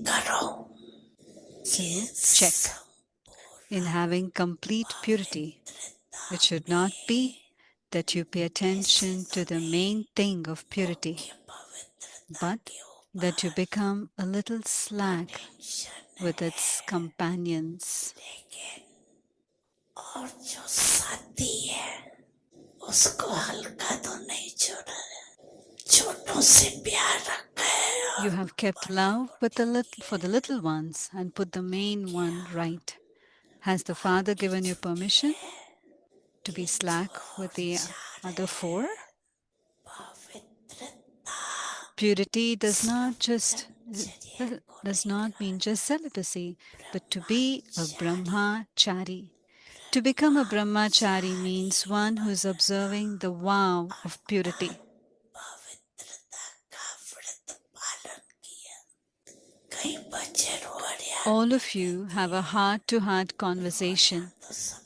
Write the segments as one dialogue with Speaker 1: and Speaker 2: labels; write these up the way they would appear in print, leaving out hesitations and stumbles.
Speaker 1: करो
Speaker 2: So
Speaker 1: ये
Speaker 2: check. In having complete purity, it should not be that you pay attention to the main thing of purity, but that you become a little slack with its companions.
Speaker 1: और जो साथी है उसको हल्का तो नहीं छोड़ा छोटों से प्यार रखा है
Speaker 2: You have kept love for the little ones and put the main one right. Has the Father given you permission to be slack with the other four? Purity does not mean just celibacy, but to be a brahmachari. To become a brahmachari means one who is observing the vow of purity. All of you have a heart-to-heart conversation,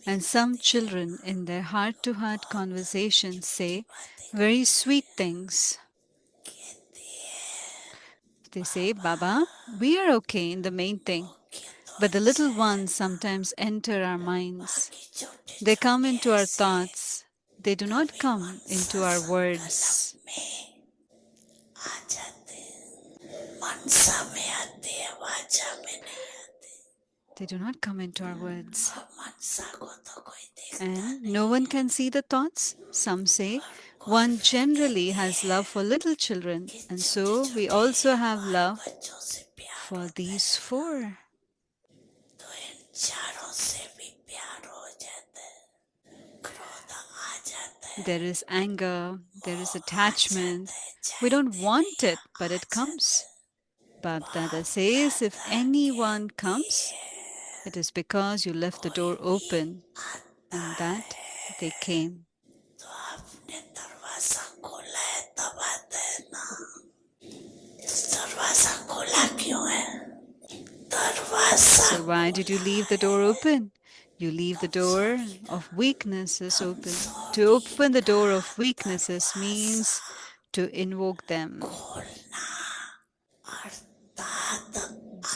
Speaker 2: and some children in their heart-to-heart conversation say very sweet things. They say, Baba, we are okay in the main thing, but the little ones sometimes enter our minds. They come into our thoughts. They do not come into our words. They do not come into our words. And no one can see the thoughts. Some say one generally has love for little children, and so we also have love for these four. There is anger, there is attachment. We don't want it, but it comes. Bab Dada says, if anyone comes, it is because you left the door open and that they came. So why did you leave the door open? You leave the door of weaknesses open. To open the door of weaknesses means to invoke them.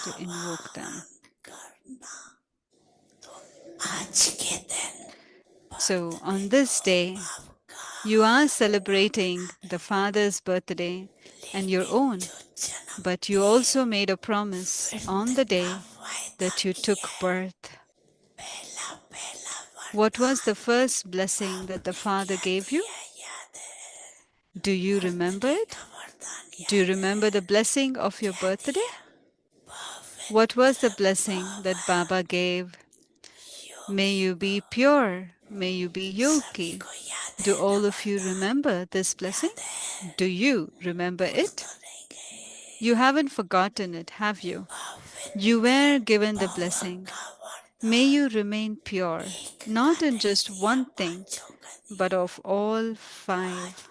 Speaker 2: To invoke them. So on this day, you are celebrating the Father's birthday and your own, but you also made a promise on the day that you took birth. What was the first blessing that the Father gave you? Do you remember it? Do you remember the blessing of your birthday? What was the blessing that Baba gave? May you be pure. May you be yogi. Do all of you remember this blessing? Do you remember it? You haven't forgotten it, have you? You were given the blessing. May you remain pure, not in just one thing, but of all five.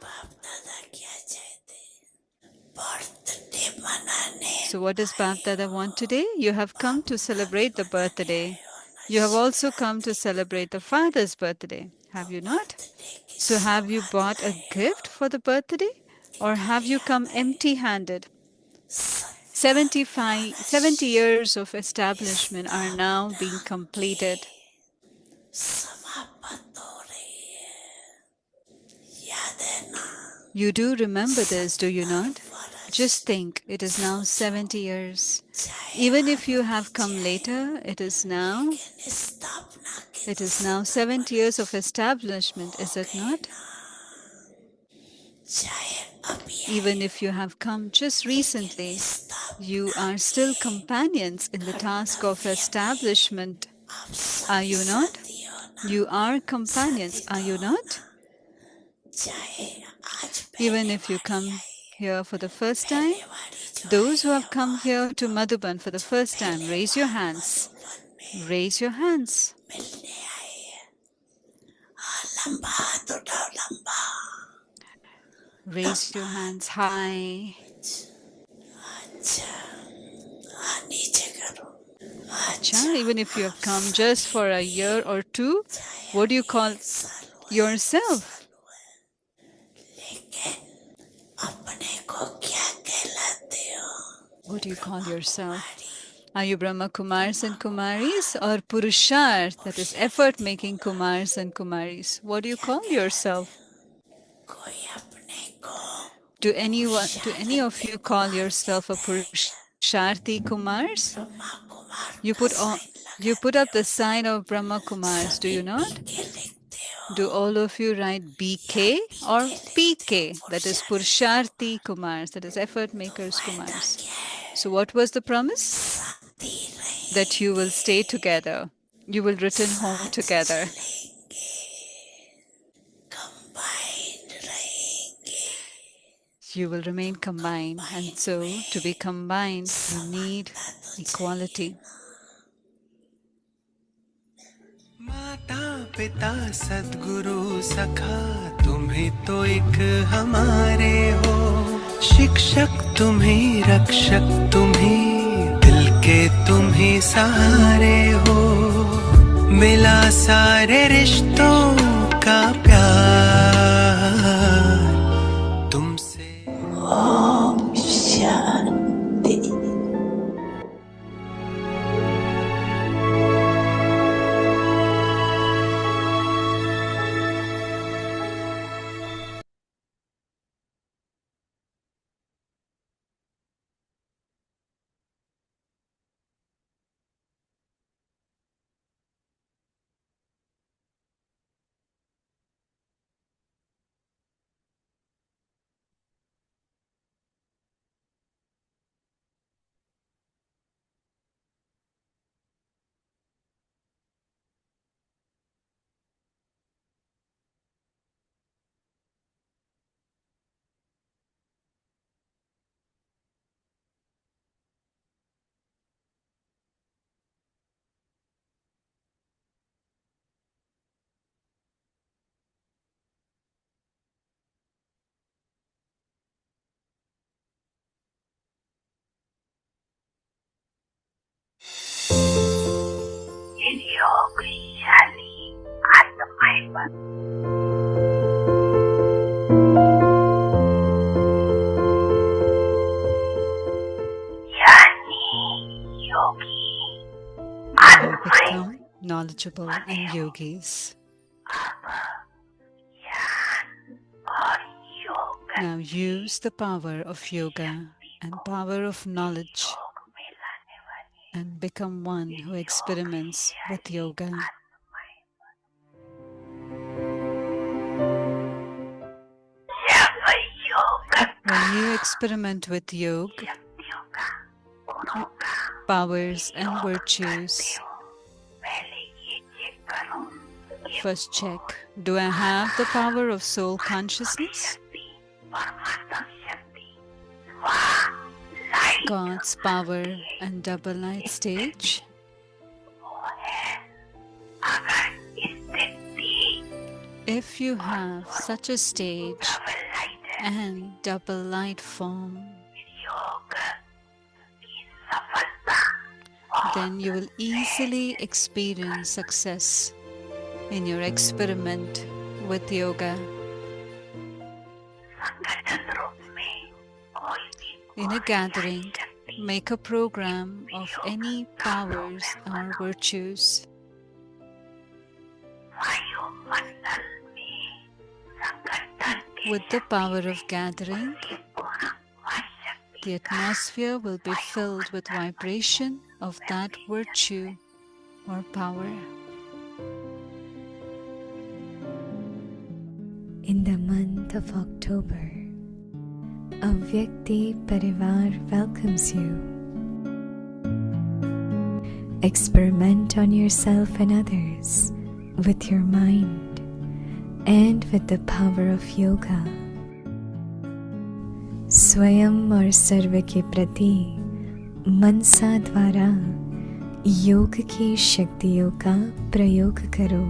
Speaker 2: So what does Bap Dada want today? You have come to celebrate the birthday. You have also come to celebrate the Father's birthday, have you not? So have you bought a gift for the birthday? Or have you come empty-handed? 70 years of establishment are now being completed. You do remember this, do you not? Just think, it is now 70 years. Even if you have come later, it is now 70 years of establishment, is it not? Even if you have come just recently, you are still companions in the task of establishment. Are you not? You are companions, are you not? Even if you come here for the first time, those who have come here to Madhuban for the first time, raise your hands. Raise your hands. Raise your hands high. Even if you have come just for a year or two, what do you call yourself? What What do you call yourself? Are you Brahma Kumars and Kumaris or Purusharth, that is effort-making Kumars and Kumaris? What do you call yourself?
Speaker 1: कोई अपने को
Speaker 2: Do any of you call yourself a Purusharthi Kumars?
Speaker 1: Brahma Kumar
Speaker 2: You put up the sign of Brahma Kumars, do you not?
Speaker 1: के लिखते हो
Speaker 2: Do all of you write BK or PK? That is Purusharthi Kumars, that is effort makers Kumars. So what was the promise?
Speaker 1: शक्ति रही
Speaker 2: That you will stay together. You will return home together.
Speaker 1: Combined रहेंगे
Speaker 2: You will remain combined. And so to be combined, you need equality.
Speaker 3: माता पिता सद्गुरु सखा तुम्ही तो एक हमारे हो शिक्षक तुम्ही रक्षक तुम्ही दिल के तुम्ही सहारे हो मिला सारे रिश्तों का प्यार तुमसे
Speaker 1: ओम शांति योगशाली आत्माएं
Speaker 2: Become knowledgeable and yogis. Now use the power of yoga and power of knowledge and become one who experiments with yoga. When you experiment with yoga, powers and virtues, first check, do I have the power of soul consciousness? God's power and double light stage? If you have such a stage and double light form, then you will easily experience success in your experiment with yoga. In a gathering, make a program of any powers or virtues. With the power of gathering, the atmosphere will be filled with vibration of that virtue or power.
Speaker 4: In the month of October, Avyakti Parivar welcomes you. Experiment on yourself and others with your mind and with the power of yoga. स्वयं और सर्व के प्रति मनसा द्वारा योग की शक्तियों का प्रयोग करो.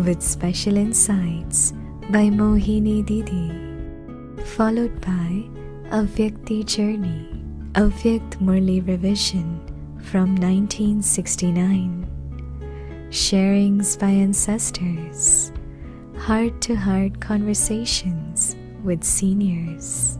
Speaker 4: With special insights by Mohini Didi, followed by Avyakti Journey, Avyakt Murli Revision from 1969, Sharings by Ancestors, Heart-to-Heart Conversations with Seniors.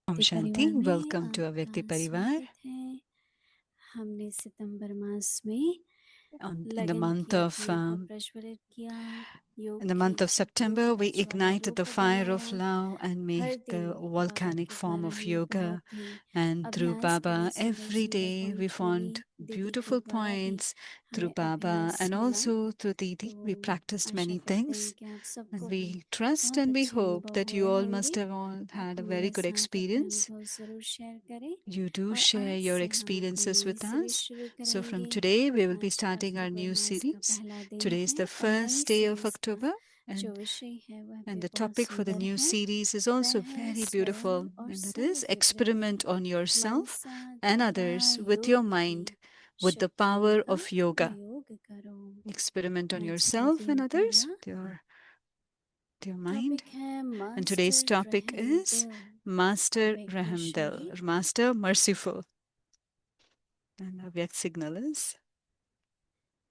Speaker 2: Om
Speaker 1: व्यक्ति
Speaker 2: Shanti.
Speaker 1: परिवार में
Speaker 2: Welcome to
Speaker 1: आपका
Speaker 2: Avyakti Parivar.
Speaker 1: स्वागत है। हमने सितंबर मास में
Speaker 2: In the
Speaker 1: लगन
Speaker 2: month
Speaker 1: की
Speaker 2: of
Speaker 1: अग्नि को प्रज्वलित किया, योग
Speaker 2: in the
Speaker 1: की
Speaker 2: month of
Speaker 1: शक्ति को
Speaker 2: September, we
Speaker 1: प्रज्वलित
Speaker 2: ignited the
Speaker 1: रूप
Speaker 2: fire of
Speaker 1: दिलाया।
Speaker 2: love and
Speaker 1: हर
Speaker 2: made
Speaker 1: दिन
Speaker 2: the
Speaker 1: बाबा
Speaker 2: volcanic
Speaker 1: कृपा
Speaker 2: form of
Speaker 1: रही,
Speaker 2: yoga.
Speaker 1: बहुत ही
Speaker 2: And through
Speaker 1: अभ्यास
Speaker 2: Baba,
Speaker 1: बड़ी सुंदर
Speaker 2: every
Speaker 1: सुंदर
Speaker 2: day we
Speaker 1: पॉइंट मिली।
Speaker 2: found
Speaker 1: दीदी के
Speaker 2: beautiful
Speaker 1: द्वारा भी
Speaker 2: points through
Speaker 1: हमें
Speaker 2: Baba,
Speaker 1: अभ्यास
Speaker 2: and
Speaker 1: मिला।
Speaker 2: also through Didi.
Speaker 1: तो
Speaker 2: We practiced
Speaker 1: आशा
Speaker 2: many
Speaker 1: करते हैं
Speaker 2: things.
Speaker 1: कि आप सबको
Speaker 2: And
Speaker 1: भी
Speaker 2: we trust
Speaker 1: बहुत
Speaker 2: and we
Speaker 1: अच्छे
Speaker 2: hope
Speaker 1: अनुभव
Speaker 2: that you
Speaker 1: हुए
Speaker 2: all
Speaker 1: होंगे।
Speaker 2: must have all
Speaker 1: आप
Speaker 2: had a very
Speaker 1: हमारे
Speaker 2: good
Speaker 1: साथ अपने
Speaker 2: experience.
Speaker 1: अनुभव जरूर शेयर करें।
Speaker 2: You do
Speaker 1: और
Speaker 2: share
Speaker 1: आज
Speaker 2: your
Speaker 1: से हम अपनी
Speaker 2: experiences
Speaker 1: नई
Speaker 2: with
Speaker 1: सीरीज
Speaker 2: us.
Speaker 1: शुरू
Speaker 2: So from
Speaker 1: करेंगे।
Speaker 2: today, we will be
Speaker 1: आज
Speaker 2: starting our
Speaker 1: अक्टूबर
Speaker 2: new
Speaker 1: मास का
Speaker 2: series.
Speaker 1: पहला दिन
Speaker 2: Today is
Speaker 1: है
Speaker 2: the
Speaker 1: और नई
Speaker 2: first day of
Speaker 1: सीरीज का
Speaker 2: October,
Speaker 1: जो
Speaker 2: and
Speaker 1: विषय है वह भी
Speaker 2: the
Speaker 1: बहुत
Speaker 2: topic for the
Speaker 1: सुंदर
Speaker 2: new
Speaker 1: है।
Speaker 2: series is
Speaker 1: वह
Speaker 2: also
Speaker 1: है
Speaker 2: very
Speaker 1: स्वयं
Speaker 2: beautiful,
Speaker 1: और
Speaker 2: and that is
Speaker 1: सर्व के प्रति
Speaker 2: experiment on yourself
Speaker 1: Mansa
Speaker 2: and
Speaker 1: तथा
Speaker 2: others with your
Speaker 1: योग
Speaker 2: mind
Speaker 1: की
Speaker 2: with the
Speaker 1: शक्तियों
Speaker 2: power
Speaker 1: का
Speaker 2: of yoga.
Speaker 1: प्रयोग करो।
Speaker 2: Experiment on
Speaker 1: आज का
Speaker 2: yourself and
Speaker 1: दिन
Speaker 2: others
Speaker 1: पहला
Speaker 2: with your mind.
Speaker 1: टॉपिक है
Speaker 2: And today's
Speaker 1: मास्टर
Speaker 2: topic
Speaker 1: रहम
Speaker 2: is
Speaker 1: दिल।
Speaker 2: Master
Speaker 1: अब एक
Speaker 2: Rahamdil,
Speaker 1: प्रश्न है,
Speaker 2: or Master Merciful. And our Vyakt signal is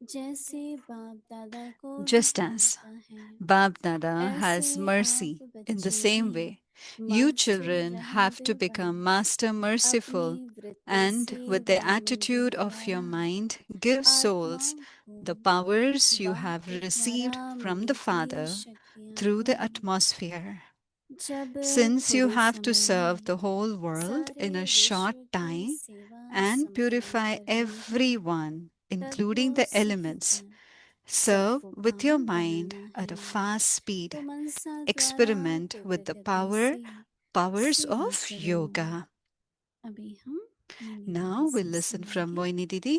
Speaker 1: जैसे बाप दादा को
Speaker 2: just as
Speaker 1: दिखाता है,
Speaker 2: Bab Dada has
Speaker 1: ऐसे
Speaker 2: mercy
Speaker 1: आप
Speaker 2: in the
Speaker 1: बच्चे
Speaker 2: same
Speaker 1: भी
Speaker 2: way. You
Speaker 1: मास्टर
Speaker 2: children
Speaker 1: रहम
Speaker 2: have to
Speaker 1: दिल बनो।
Speaker 2: become master
Speaker 1: अपनी
Speaker 2: merciful,
Speaker 1: वृत्ति
Speaker 2: and
Speaker 1: से
Speaker 2: with the
Speaker 1: ज्ञान के
Speaker 2: attitude of your
Speaker 1: द्वारा
Speaker 2: mind, give souls
Speaker 1: आत्माओं को
Speaker 2: the powers you have
Speaker 1: बाप
Speaker 2: received
Speaker 1: द्वारा
Speaker 2: from the
Speaker 1: मिलती
Speaker 2: Father
Speaker 1: शक्तियाँ
Speaker 2: through the
Speaker 1: हैं।
Speaker 2: atmosphere.
Speaker 1: जब
Speaker 2: Since you
Speaker 1: थोड़े
Speaker 2: have to
Speaker 1: समय
Speaker 2: serve
Speaker 1: में
Speaker 2: the whole world
Speaker 1: सारे
Speaker 2: in a short
Speaker 1: विश्व की
Speaker 2: time
Speaker 1: सेवा
Speaker 2: and
Speaker 1: संपूर्ण
Speaker 2: purify
Speaker 1: करनी है,
Speaker 2: everyone,
Speaker 1: तब वो
Speaker 2: including the elements,
Speaker 1: सहित
Speaker 2: serve
Speaker 1: सबको
Speaker 2: with your
Speaker 1: पावन
Speaker 2: mind
Speaker 1: बनाना
Speaker 2: at a
Speaker 1: है।
Speaker 2: fast speed.
Speaker 1: तो मनसा द्वारा
Speaker 2: Experiment with the
Speaker 1: कृतज्ञता से
Speaker 2: powers
Speaker 1: सेवा
Speaker 2: of
Speaker 1: करो।
Speaker 2: yoga.
Speaker 1: अभी हम मोहिनी
Speaker 2: Now
Speaker 1: दीदी
Speaker 2: we'll
Speaker 1: से
Speaker 2: listen from
Speaker 1: सुनेंगे।
Speaker 2: Moini Didi.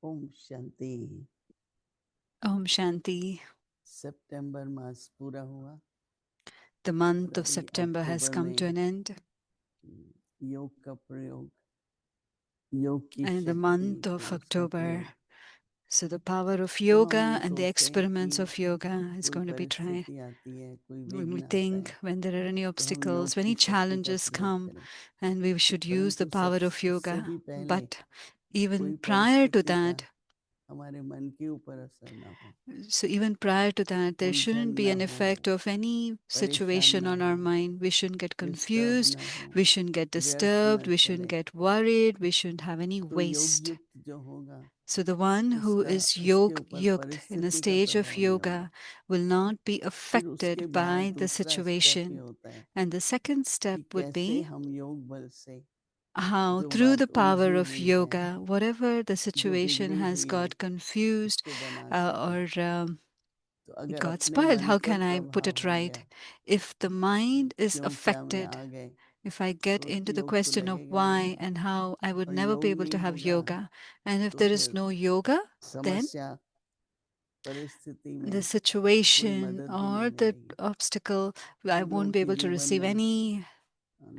Speaker 5: Om Shanti.
Speaker 2: Om Shanti.
Speaker 5: सितंबर मास पूरा हुआ।
Speaker 2: The month of
Speaker 5: अभी
Speaker 2: September has
Speaker 5: October
Speaker 2: come to an
Speaker 5: में
Speaker 2: end.
Speaker 5: योग का प्रयोग, योग की
Speaker 2: And the
Speaker 5: शक्ति
Speaker 2: month of
Speaker 5: का
Speaker 2: October,
Speaker 5: संप्रयोग।
Speaker 2: so the power of
Speaker 5: तो हम
Speaker 2: yoga
Speaker 5: ये
Speaker 2: and the
Speaker 5: सोचते हैं
Speaker 2: experiments
Speaker 5: कि
Speaker 2: of yoga is
Speaker 5: कोई
Speaker 2: going to be tried.
Speaker 5: परिस्थिति आती है, कोई
Speaker 2: When we
Speaker 5: विघ्न आता
Speaker 2: think
Speaker 5: है,
Speaker 2: when there are any
Speaker 5: तो हम
Speaker 2: obstacles,
Speaker 5: योग
Speaker 2: when
Speaker 5: की
Speaker 2: any
Speaker 5: शक्ति का
Speaker 2: challenges
Speaker 5: प्रयोग
Speaker 2: come,
Speaker 5: करें।
Speaker 2: and we should use the
Speaker 5: परंतु सब
Speaker 2: power of
Speaker 5: उससे
Speaker 2: yoga.
Speaker 5: भी पहले
Speaker 2: But even
Speaker 5: कोई
Speaker 2: prior to
Speaker 5: परिस्थिति का
Speaker 2: that,
Speaker 5: हमारे मन के ऊपर असर ना हो,
Speaker 2: so even prior to that, there
Speaker 5: उलझन
Speaker 2: shouldn't be
Speaker 5: ना
Speaker 2: an
Speaker 5: हो,
Speaker 2: effect of any
Speaker 5: परेशान
Speaker 2: situation
Speaker 5: ना
Speaker 2: on our
Speaker 5: हो,
Speaker 2: mind. We shouldn't get
Speaker 5: disturb
Speaker 2: confused.
Speaker 5: ना हो,
Speaker 2: We shouldn't get
Speaker 5: व्यर्थ
Speaker 2: disturbed.
Speaker 5: ना
Speaker 2: We shouldn't
Speaker 5: चले।
Speaker 2: get worried. We shouldn't have any
Speaker 5: तो योग
Speaker 2: waste.
Speaker 5: युक्त जो होगा
Speaker 2: So the one who
Speaker 5: उसका
Speaker 2: is
Speaker 5: उसके
Speaker 2: yog
Speaker 5: ऊपर
Speaker 2: yukt in a
Speaker 5: परिस्थिति का
Speaker 2: stage of
Speaker 5: प्रभाव नहीं होगा।
Speaker 2: yoga will not be
Speaker 5: फिर उसके
Speaker 2: affected
Speaker 5: बाद
Speaker 2: by the
Speaker 5: दूसरा स्टेप ये
Speaker 2: situation.
Speaker 5: होता है
Speaker 2: And the second step
Speaker 5: कि
Speaker 2: would
Speaker 5: कैसे
Speaker 2: be
Speaker 5: हम योग बल से
Speaker 2: how
Speaker 5: जो
Speaker 2: through the
Speaker 5: बात
Speaker 2: power
Speaker 5: उलझी
Speaker 2: of
Speaker 5: हुई है,
Speaker 2: yoga, whatever the
Speaker 5: जो
Speaker 2: situation
Speaker 5: बिगड़ी
Speaker 2: has
Speaker 5: हुई है,
Speaker 2: got confused
Speaker 5: उसको bana सके।
Speaker 2: or
Speaker 5: तो अगर
Speaker 2: got
Speaker 5: अपने
Speaker 2: spoiled,
Speaker 5: मन
Speaker 2: how
Speaker 5: पर
Speaker 2: can I put
Speaker 5: प्रभाव
Speaker 2: it
Speaker 5: हो गया,
Speaker 2: right? If the mind is
Speaker 5: क्यों क्या में
Speaker 2: affected,
Speaker 5: आ गए,
Speaker 2: if I get
Speaker 5: तो
Speaker 2: into the
Speaker 5: योग तो
Speaker 2: question of
Speaker 5: लगेगा नहीं।
Speaker 2: why and how, I would
Speaker 5: और
Speaker 2: never be
Speaker 5: योग
Speaker 2: able to
Speaker 5: नहीं
Speaker 2: have
Speaker 5: होगा
Speaker 2: yoga. And if
Speaker 5: तो
Speaker 2: there is
Speaker 5: फिर
Speaker 2: no yoga, then
Speaker 5: समस्या परिस्थिति
Speaker 2: the
Speaker 5: में कोई
Speaker 2: situation
Speaker 5: मदद भी नहीं
Speaker 2: or the
Speaker 5: मिलेगी।
Speaker 2: obstacle, I won't be
Speaker 5: लौकिक
Speaker 2: able to
Speaker 5: जीवन
Speaker 2: receive
Speaker 5: में
Speaker 2: any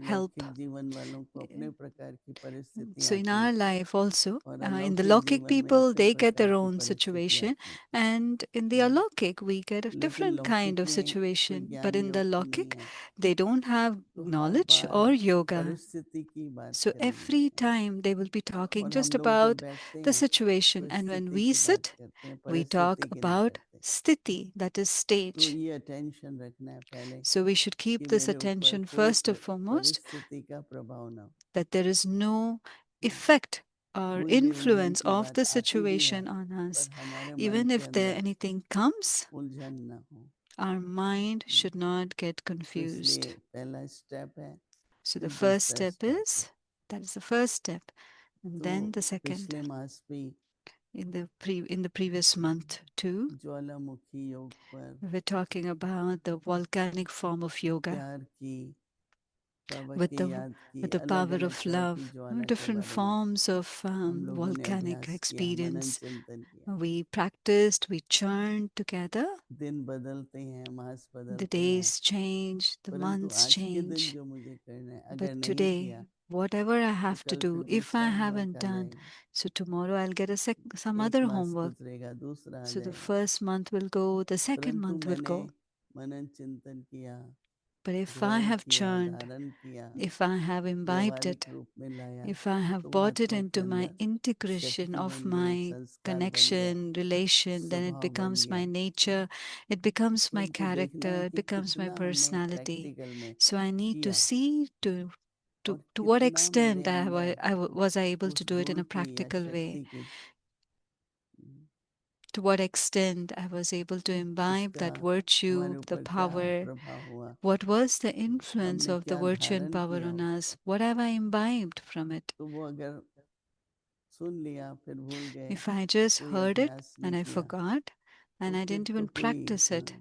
Speaker 2: help.
Speaker 5: लौकिक जीवन वालों को अपने प्रकार की परिस्थिति
Speaker 2: So in
Speaker 5: आती
Speaker 2: our
Speaker 5: है
Speaker 2: life also,
Speaker 5: और
Speaker 2: in the
Speaker 5: अलौकिक
Speaker 2: Lokik
Speaker 5: जीवन में
Speaker 2: people,
Speaker 5: अपने
Speaker 2: they get
Speaker 5: प्रकार
Speaker 2: their
Speaker 5: की
Speaker 2: own
Speaker 5: परिस्थिति
Speaker 2: situation,
Speaker 5: आती है।
Speaker 2: and in the Alokik, we get a
Speaker 5: लेकिन
Speaker 2: different kind
Speaker 5: लौकिक
Speaker 2: of
Speaker 5: में कोई
Speaker 2: situation. But
Speaker 5: ज्ञान
Speaker 2: in the
Speaker 5: योग की नहीं
Speaker 2: Lokik,
Speaker 5: है,
Speaker 2: they don't have
Speaker 5: तो हर
Speaker 2: knowledge
Speaker 5: बार
Speaker 2: or yoga.
Speaker 5: परिस्थिति की बात
Speaker 2: So
Speaker 5: करेंगे
Speaker 2: every time they will be talking
Speaker 5: और
Speaker 2: just
Speaker 5: हम लोग जब
Speaker 2: about
Speaker 5: बैठते
Speaker 2: the
Speaker 5: हैं
Speaker 2: situation.
Speaker 5: तो
Speaker 2: And when
Speaker 5: स्थिति
Speaker 2: we
Speaker 5: की बात
Speaker 2: sit,
Speaker 5: करते हैं,
Speaker 2: we talk
Speaker 5: परिस्थिति की नहीं
Speaker 2: about
Speaker 5: करते।
Speaker 2: sthiti, that is
Speaker 5: तो
Speaker 2: stage.
Speaker 5: ये अटेंशन रखना है पहले
Speaker 2: So we should keep
Speaker 5: कि
Speaker 2: this
Speaker 5: मेरे ऊपर
Speaker 2: attention
Speaker 5: कोई
Speaker 2: first and foremost,
Speaker 5: परिस्थिति का प्रभाव ना हो।
Speaker 2: that there is no effect or
Speaker 5: कोई भी उलझन
Speaker 2: influence
Speaker 5: की
Speaker 2: of
Speaker 5: बात
Speaker 2: the
Speaker 5: आती भी है
Speaker 2: situation on us.
Speaker 5: पर हमारे मन
Speaker 2: Even
Speaker 5: के
Speaker 2: if there
Speaker 5: अंदर
Speaker 2: anything comes,
Speaker 5: उलझन ना हो।
Speaker 2: our mind should not get
Speaker 5: तो इसलिए
Speaker 2: confused.
Speaker 5: पहला स्टेप है
Speaker 2: So the
Speaker 5: फिर
Speaker 2: first
Speaker 5: दूसरा
Speaker 2: step
Speaker 5: step.
Speaker 2: is, that is the first step. And
Speaker 5: तो
Speaker 2: then the second,
Speaker 5: पिछले मास भी
Speaker 2: in the previous month too,
Speaker 5: ज्वालामुखी योग पर
Speaker 2: we were talking about the volcanic form of yoga
Speaker 5: प्यार की बाबा
Speaker 2: with
Speaker 5: की
Speaker 2: the
Speaker 5: याद की
Speaker 2: with the
Speaker 5: अलग
Speaker 2: power
Speaker 5: अलग
Speaker 2: of
Speaker 5: तरह की
Speaker 2: love,
Speaker 5: ज्वाला के
Speaker 2: different
Speaker 5: बारे में
Speaker 2: forms of
Speaker 5: हम लोगों ने
Speaker 2: volcanic
Speaker 5: अभ्यास किया, मनन
Speaker 2: experience.
Speaker 5: चिंतन किया.
Speaker 2: We practiced, we churned together.
Speaker 5: दिन बदलते हैं, मास
Speaker 2: The
Speaker 5: बदलते हैं,
Speaker 2: days change, the
Speaker 5: परंतु
Speaker 2: months
Speaker 5: आज के दिन
Speaker 2: change.
Speaker 5: जो मुझे करना है
Speaker 2: But
Speaker 5: अगर नहीं
Speaker 2: today,
Speaker 5: किया
Speaker 2: whatever I
Speaker 5: तो
Speaker 2: have to
Speaker 5: कल
Speaker 2: do,
Speaker 5: फिर
Speaker 2: if I
Speaker 5: दूसरा होमवर्क
Speaker 2: haven't
Speaker 5: आ
Speaker 2: done,
Speaker 5: जाएगा.
Speaker 2: so tomorrow I'll get some
Speaker 5: एक
Speaker 2: other
Speaker 5: मास
Speaker 2: homework.
Speaker 5: गुजरेगा, दूसरा आ
Speaker 2: So the
Speaker 5: जाएगा.
Speaker 2: first month will go, the second
Speaker 5: परंतु
Speaker 2: month will
Speaker 5: मैंने
Speaker 2: go.
Speaker 5: मनन चिंतन किया,
Speaker 2: But if I
Speaker 5: ग्रहण
Speaker 2: have
Speaker 5: किया,
Speaker 2: churned,
Speaker 5: धारण किया,
Speaker 2: if I have imbibed
Speaker 5: व्यवहारिक
Speaker 2: it,
Speaker 5: रूप में लाया,
Speaker 2: if I have
Speaker 5: तो वो
Speaker 2: brought it
Speaker 5: आत्मा के
Speaker 2: into my
Speaker 5: अंदर
Speaker 2: integration
Speaker 5: शक्ति
Speaker 2: of
Speaker 5: बन गई,
Speaker 2: my
Speaker 5: संस्कार बन गया,
Speaker 2: connection, relation, then it
Speaker 5: स्वभाव बन
Speaker 2: becomes my
Speaker 5: गया.
Speaker 2: nature, it becomes my
Speaker 5: परंतु देखना
Speaker 2: character,
Speaker 5: है
Speaker 2: it
Speaker 5: कि
Speaker 2: becomes my
Speaker 5: कितना हमने
Speaker 2: personality.
Speaker 5: प्रैक्टिकल में
Speaker 2: So I need to
Speaker 5: किया
Speaker 2: see
Speaker 5: और
Speaker 2: to what
Speaker 5: कितना मेरे
Speaker 2: extent
Speaker 5: अंदर
Speaker 2: was I able to
Speaker 5: उस
Speaker 2: do it in
Speaker 5: गुण
Speaker 2: a
Speaker 5: की या
Speaker 2: practical way.
Speaker 5: शक्ति की
Speaker 2: To what extent I was able to imbibe
Speaker 5: उसका
Speaker 2: that
Speaker 5: हमारे
Speaker 2: virtue, the
Speaker 5: ऊपर क्या
Speaker 2: power.
Speaker 5: प्रभाव हुआ,
Speaker 2: What was the influence
Speaker 5: हमने
Speaker 2: of the
Speaker 5: क्या
Speaker 2: virtue and
Speaker 5: धारण
Speaker 2: power
Speaker 5: किया
Speaker 2: on
Speaker 5: उससे.
Speaker 2: us? What have I imbibed from it?
Speaker 5: तो वो अगर सुन लिया फिर भूल गए,
Speaker 2: If I just
Speaker 5: कोई
Speaker 2: heard it
Speaker 5: अभ्यास
Speaker 2: and
Speaker 5: नहीं
Speaker 2: I
Speaker 5: किया,
Speaker 2: forgot and
Speaker 5: तो
Speaker 2: I
Speaker 5: फिर
Speaker 2: didn't
Speaker 5: तो
Speaker 2: even
Speaker 5: कोई
Speaker 2: practice it,